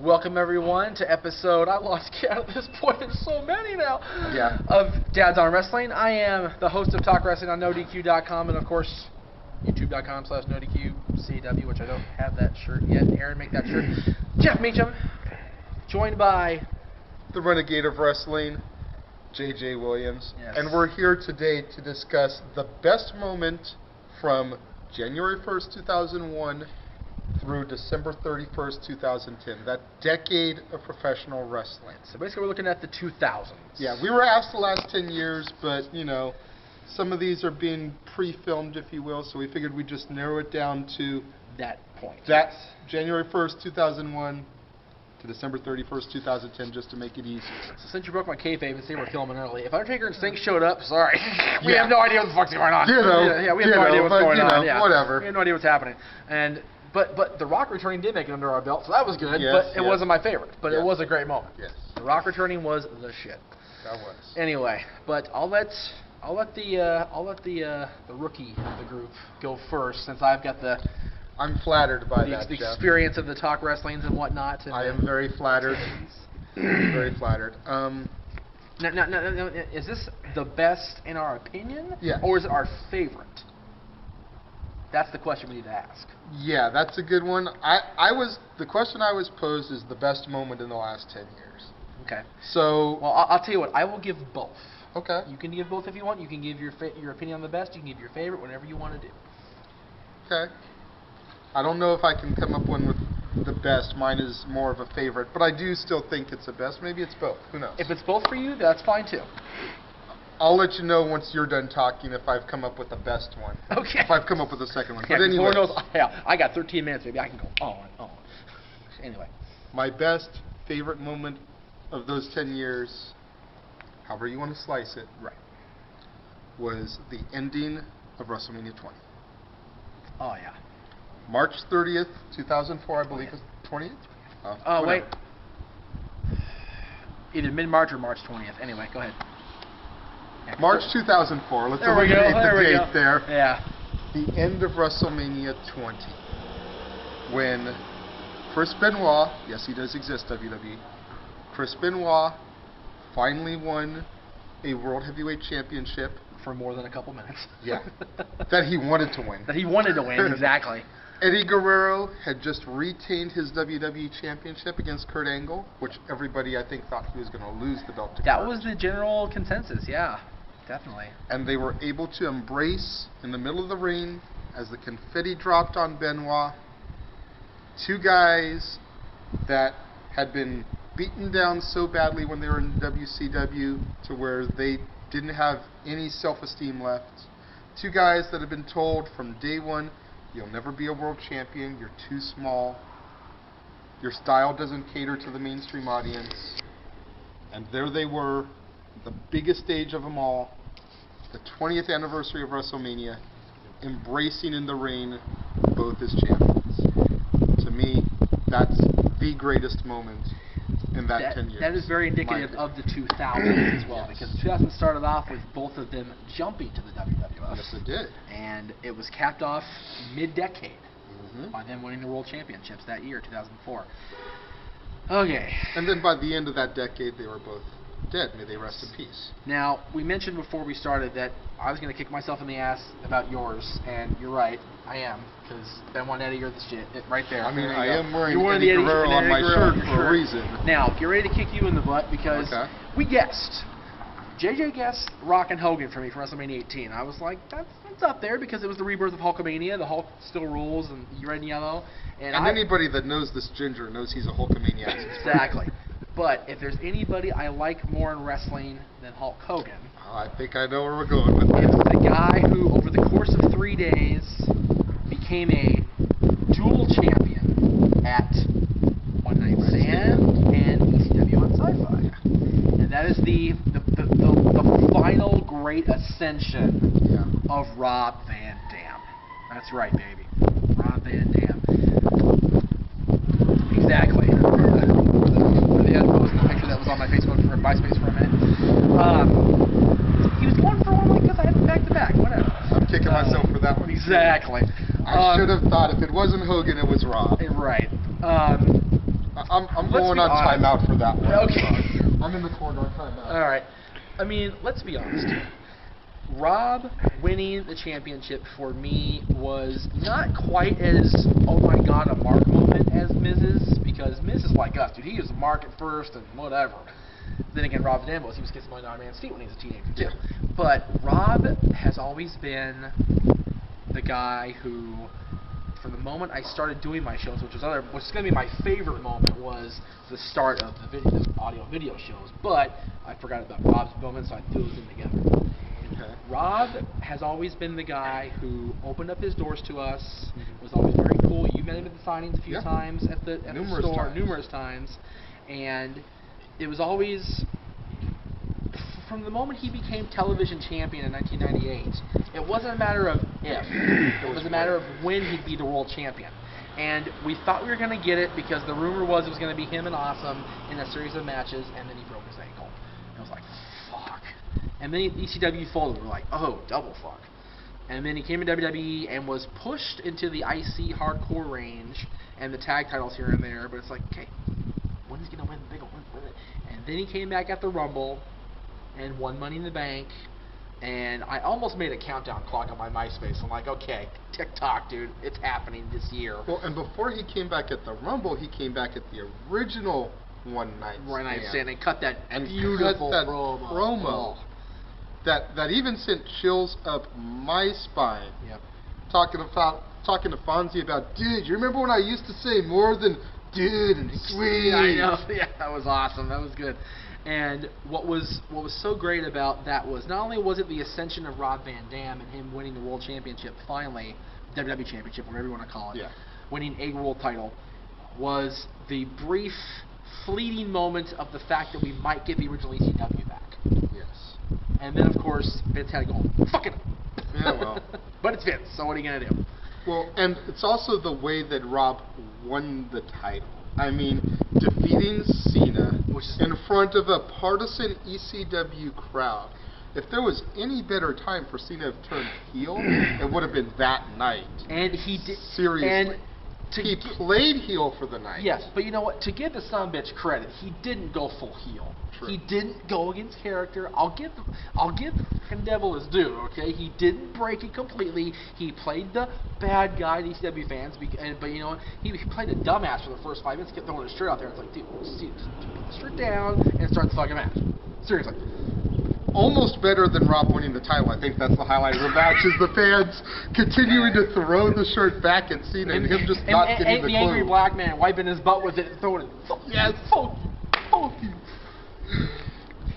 Welcome everyone to episode, I lost count at this point, there's so many now, Yeah. of Dad's on Wrestling. I am the host of Talk Wrestling on NoDQ.com and of course YouTube.com/NoDQ&AV, which I don't have that shirt yet. Aaron, make that shirt. Jeff Meacham, joined by the Renegade of Wrestling, J.J. Williams. Yes. And we're here today to discuss the best moment from January 1st, 2001 through December 31st, 2010. That decade of professional wrestling. So basically we're looking at the 2000s. Yeah, we were asked the last 10 years, but, you know, some of these are being pre-filmed, if you will, so we figured we'd just narrow it down to that point. That's January 1st, 2001 to December 31st, 2010, just to make it easy. So since you broke my kayfabe and say we're filming early, if Undertaker and Sting showed up, sorry, we have no idea what the fuck's going on. You know, yeah, we have no idea what's going on. Yeah. Whatever. We have no idea what's happening. And but The Rock returning did make it under our belt, so that was good. Yes, but it wasn't my favorite. But it was a great moment. Yes. The Rock returning was the shit. That was. Anyway, but I'll let the rookie of the group go first, since I've got the. I'm flattered by the that, Jeff. experience of the Talk Wrestlings and whatnot. And I am very flattered. Very flattered. Now, is this the best in our opinion? Yeah. Or is it our favorite? That's the question we need to ask. Yeah, that's a good one. The question I was posed is the best moment in the last 10 years. Okay. So. Well, I'll tell you what. I will give both. Okay. You can give both if you want. You can give your opinion on the best. You can give your favorite, whatever you want to do. Okay. I don't know if I can come up one with the best. Mine is more of a favorite, but I do still think it's the best. Maybe it's both. Who knows? If it's both for you, that's fine too. I'll let you know once you're done talking if I've come up with the best one. Okay. If I've come up with the second one. Yeah, but anyway. I got 13 minutes, baby. I can go on. Anyway. My best favorite moment of those 10 years, however you want to slice it, right, was the ending of WrestleMania 20. Oh, yeah. March 30th, 2004, I believe. 20th? Oh, wait. Either mid-March or March 20th. Anyway, go ahead. Yeah, March 2004. Let's there we go. eliminate There the we date go. there. Yeah. The end of WrestleMania 20. When Chris Benoit, yes, he does exist, WWE, Chris Benoit finally won a World Heavyweight Championship. For more than a couple minutes. Yeah. That he wanted to win. That he wanted to win, exactly. Eddie Guerrero had just retained his WWE Championship against Kurt Angle, which everybody, I think, thought he was going to lose the belt to That Kurt. was the general consensus, yeah. Definitely. And they were able to embrace, in the middle of the ring, as the confetti dropped on Benoit, two guys that had been beaten down so badly when they were in WCW to where they didn't have any self-esteem left. Two guys that had been told from day one, you'll never be a world champion, you're too small, your style doesn't cater to the mainstream audience. And there they were, the biggest stage of them all, the 20th anniversary of WrestleMania, embracing in the ring both as champions. To me, that's the greatest moment in that 10 years. That is very indicative of the 2000s as well, because 2000 started off with both of them jumping to the WWF. Yes, it did. And it was capped off mid-decade. by them winning the World Championships that year, 2004. Okay. And then by the end of that decade, they were both dead. May they rest in peace. Now, we mentioned before we started that I was going to kick myself in the ass about yours, and you're right, I am, because Benoit Eddie, you're the shit, right there. I mean, there I you go. am wearing You're wearing Eddie the Guerrero on my Guerrero shirt for a reason. Now, get ready to kick you in the butt, because we guessed. JJ guessed Rock and Hogan for me for WrestleMania 18. I was like, that's up there, because it was the rebirth of Hulkamania. The Hulk still rules, and red and yellow. And anybody that knows this ginger knows he's a Hulkamaniac. Exactly. But if there's anybody I like more in wrestling than Hulk Hogan, I think I know where we're going with this. It's the guy who, over the course of 3 days, became a dual champion at One Night Stand and ECW on Sci-Fi. And that is the final great ascension of Rob Van Dam. That's right, baby. Rob Van Dam. Exactly. Yeah, post the picture that was on my Facebook for MySpace for a minute. He was going for one like this. I had him back to back. Whatever. I'm kicking myself for that one. Exactly. I should have thought if it wasn't Hogan, it was Rob. Right. I'm going on timeout for that one. Okay. I'm in the corner on timeout. All right. I mean, let's be honest. Rob winning the championship for me was not quite as, oh my god, a Mark moment as Miz's, because Miz is like us, dude. He was a Mark at first and whatever. Then again, Rob Van Dam was, he was kissing my man's feet when he was a teenager too. But Rob has always been the guy who, from the moment I started doing my shows, which is going to be my favorite moment, was the start of the audio video shows. But I forgot about Rob's moment, so I threw those in together. Okay. Rob has always been the guy who opened up his doors to us, was always very cool. You met him at the signings a few times at the store, numerous times. And it was always, from the moment he became television champion in 1998, it wasn't a matter of if, it was a matter of when he'd be the world champion. And we thought we were going to get it because the rumor was it was going to be him and Awesome in a series of matches, and then he broke his ankle. And I was like, fuck. And then ECW folded. We're like, oh, double fuck. And then he came to WWE and was pushed into the IC hardcore range and the tag titles here and there. But it's like, okay, when's he going to win the big one? And then he came back at the Rumble and won Money in the Bank. And I almost made a countdown clock on my MySpace. I'm like, okay, TikTok, dude, it's happening this year. Well, and before he came back at the Rumble, he came back at the original One Night Stand. And cut that beautiful promo. That even sent chills up my spine. Yep. Talking to Fonzie about, dude, you remember when I used to say more than dude and sweet? I know. Yeah, that was awesome. That was good. And what was so great about that was not only was it the ascension of Rob Van Dam and him winning the World Championship finally, WWE Championship, whatever you want to call it, winning a world title, was the brief, fleeting moment of the fact that we might get the original ECW back. Yes. And then, of course, Vince had to go, fuck it. Yeah, well. But it's Vince, so what are you going to do? Well, and it's also the way that Rob won the title. I mean, defeating Cena in front of a partisan ECW crowd. If there was any better time for Cena to turn heel, it would have been that night. And he did. Seriously. And he played heel for the night. Yes, but you know what? To give the sumbitch credit, he didn't go full heel. True. He didn't go against character. I'll give the fucking devil his due. Okay, he didn't break it completely. He played the bad guy to ECW fans, but you know what? He played a dumbass for the first 5 minutes. Kept throwing his shirt out there. It's like, dude, just put the shirt down and start the fucking match. Seriously. Almost better than Rob winning the title. I think that's the highlight of the match, is the fans continuing to throw the shirt back at Cena and him just not getting the clue. The angry black man wiping his butt with it and throwing it. Yes. Fuck you.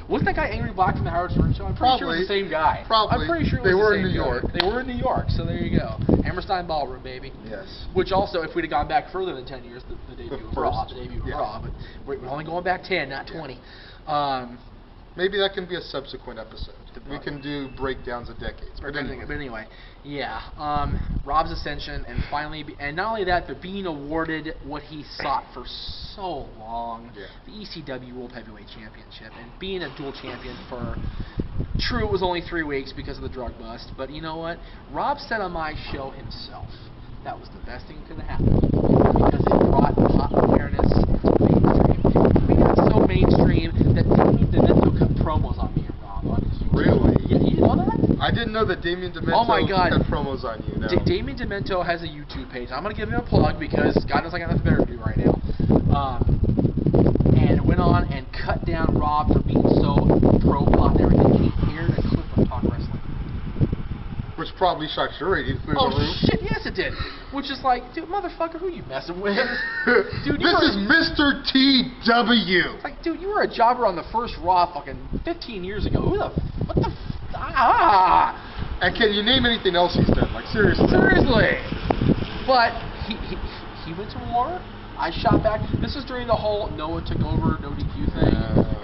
Wasn't that guy Angry Black from the Howard Stern Show? I'm pretty sure it was the same guy. Probably. I'm pretty sure it was they were the same in New York. They were in New York, so there you go. Hammerstein Ballroom, baby. Yes. Which also, if we'd have gone back further than 10 years, the debut of Raw, but we're only going back 10, not 20. Maybe that can be a subsequent episode. We can do breakdowns of decades. But anyway, yeah. Rob's ascension, and finally, and not only that, but being awarded what he sought for so long, the ECW World Heavyweight Championship, and being a dual champion for, true, it was only 3 weeks because of the drug bust, but you know what? Rob said on my show himself that was the best thing that could have happened because it brought pop awareness mainstream. We got so mainstream that Damien Demento cut promos on me and Rob on his YouTube. Really? Yeah, you know that? I didn't know that Damien Demento Oh my God. cut promos on you. No. Damien Demento has a YouTube page. I'm going to give him a plug because God knows I got nothing better to do right now. And went on and cut down Rob for being so pro-pot and everything. He aired a clip of Talk Wrestling. Which probably shot your ratings through the roof. Shit, yes it did. Which is like, dude, motherfucker, who you messing with? Dude, this is Mr. TW. It's like, dude, you were a jobber on the first Raw fucking 15 years ago. What the And can you name anything else he's done? Like, seriously. Seriously. But he went to war. I shot back. This is during the whole Noah took over, no DQ thing.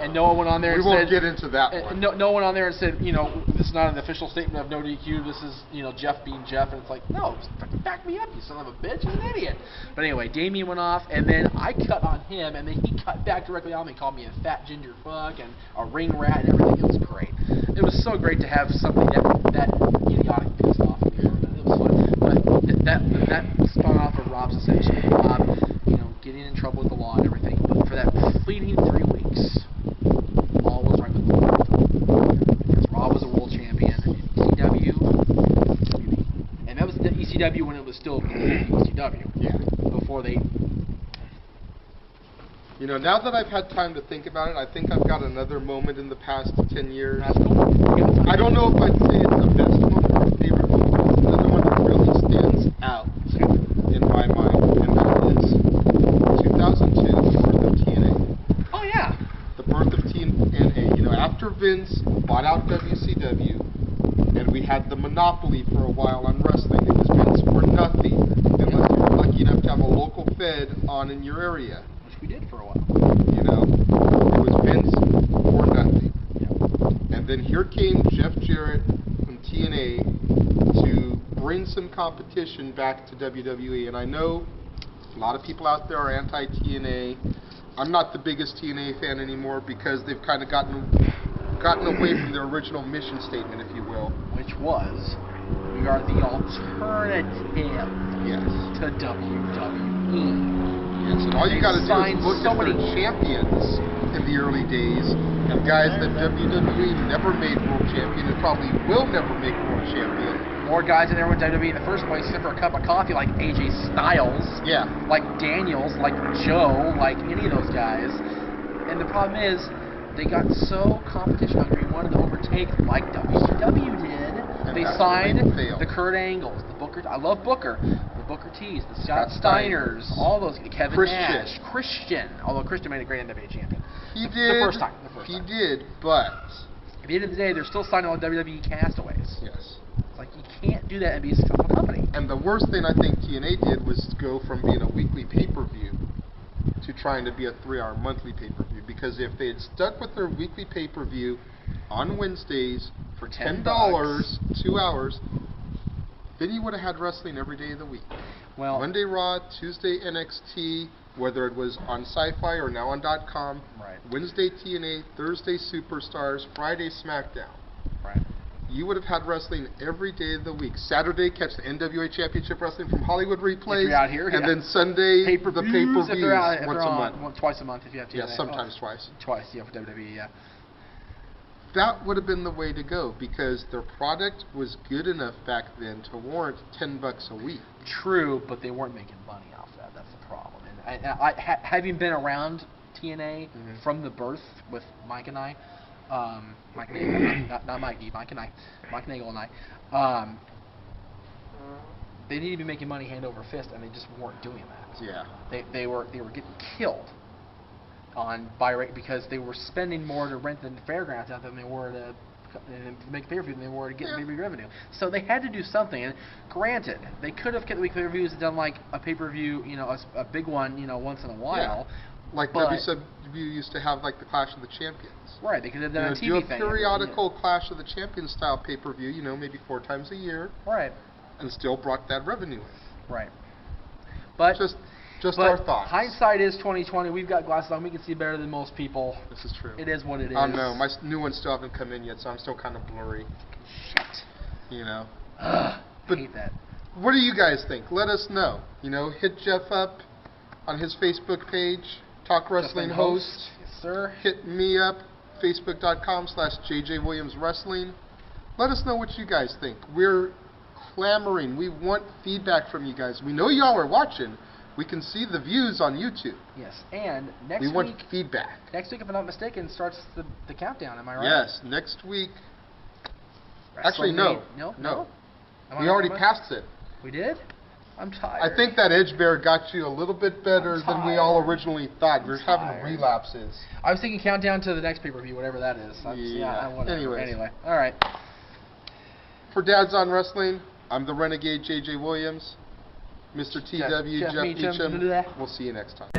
And Noah went on there and said... We won't get into that one. Noah went on there and said, you know, this is not an official statement of no DQ. This is, you know, Jeff being Jeff. And it's like, no, fucking back me up, you son of a bitch. You're an idiot. But anyway, Damien went off, and then I cut on him, and then he cut back directly on me. He called me a fat ginger fuck and a ring rat and everything. It was great. It was so great to have something that idiotic pissed off me. It was fun. But that spun off of Rob's ascension. Rob, you know, getting in trouble with the law and everything. But for that fleeting 3 weeks, all was right with the world. Because Rob was a world champion in ECW, WB. And that was the ECW when it was still ECW. Yeah. Before they... You know, now that I've had time to think about it, I think I've got another moment in the past 10 years. That's cool. I don't know if I'd say it's the best moment or favorite moment, but it's another one that really stands out in my mind, and that is 2002, the birth of TNA. Oh, yeah. The birth of TNA. You know, after Vince bought out WCW, and we had the monopoly for a while on wrestling, it was Vince or nothing, unless you were lucky enough to have a local fed on in your area. We did for a while. You know, it was Vince or nothing. Yeah. And then here came Jeff Jarrett from TNA to bring some competition back to WWE. And I know a lot of people out there are anti-TNA. I'm not the biggest TNA fan anymore because they've kind of gotten away from their original mission statement, if you will. Which was, we are the alternative to WWE. Yes, and all you got to do is look at their champions in the early days, and guys that WWE never made world champion and probably will never make world champion. More guys than there were in WWE in the first place, except for a cup of coffee, like AJ Styles, like Daniels, like Joe, like any of those guys. And the problem is, they got so competition hungry and wanted to overtake like WCW did. And they signed the Kurt Angles, the Booker. I love Booker. The Booker T's, the Scott Steiners, all those. Kevin Nash, Christian. Although Christian made a great NWA champion. He did. The first time. He did, but at the end of the day, they're still signing all WWE castaways. Yes. It's like you can't do that and be a successful company. And the worst thing I think TNA did was go from being a weekly pay-per-view to trying to be a 3-hour monthly pay-per-view. Because if they had stuck with their weekly pay-per-view on Wednesdays for $10, 2 hours, then you would have had wrestling every day of the week. Well, Monday Raw, Tuesday NXT, whether it was on Sci-Fi or now on .com. Right. Wednesday TNA, Thursday Superstars, Friday SmackDown. Right. You would have had wrestling every day of the week. Saturday, catch the NWA Championship Wrestling from Hollywood Replays. If you're out here, and then Sunday, the pay-per-views if they're out, once a month. Twice a month if you have to. Yeah, sometimes twice. Twice, yeah, for WWE, yeah. That would have been the way to go because their product was good enough back then to warrant $10 a week. True, but they weren't making money off that. That's the problem. And I having been around TNA from the birth with Mike and I, Mike Nagel, not Mikey, Mike and I, Mike Nagel and I, they needed to be making money hand over fist, and they just weren't doing that. Yeah. They were getting killed on buy rate because they were spending more to rent the fairgrounds out than they were to make pay-per-view than they were to get pay-per-view revenue. So they had to do something. And granted, they could have kept the weekly pay-per-views and done like a pay-per-view, you know, a big one, you know, once in a while. Yeah. Like WCW used to have like the Clash of the Champions. Right, they could have done a TV do a thing. periodical Clash of the Champions style pay-per-view, you know, maybe 4 times a year. Right. And still brought that revenue in. Right. But just our thoughts. Hindsight is 20/20. We've got glasses on. We can see better than most people. This is true. It is what it is. I don't know. My new ones still haven't come in yet, so I'm still kind of blurry. Shit. You know. I hate that. what do you guys think? Let us know. You know, hit Jeff up on his Facebook page, Talk Wrestling Host. Yes, sir. Hit me up, facebook.com/JJWilliamsWrestling. Let us know what you guys think. We're clamoring. We want feedback from you guys. We know y'all are watching. We can see the views on YouTube. Yes, and next we week... want feedback. Next week, if I'm not mistaken, starts the countdown. Am I right? Yes, next week. Actually, no. No? We already passed it. We did? I'm tired. I think that Edge Bear got you a little bit better than we all originally thought. We're having relapses. I was thinking countdown to the next pay-per-view, whatever that is. Whatever. Anyway, all right. For Dads on Wrestling, I'm the Renegade JJ Williams. Mr. TW, Jeff Meacham. We'll see you next time.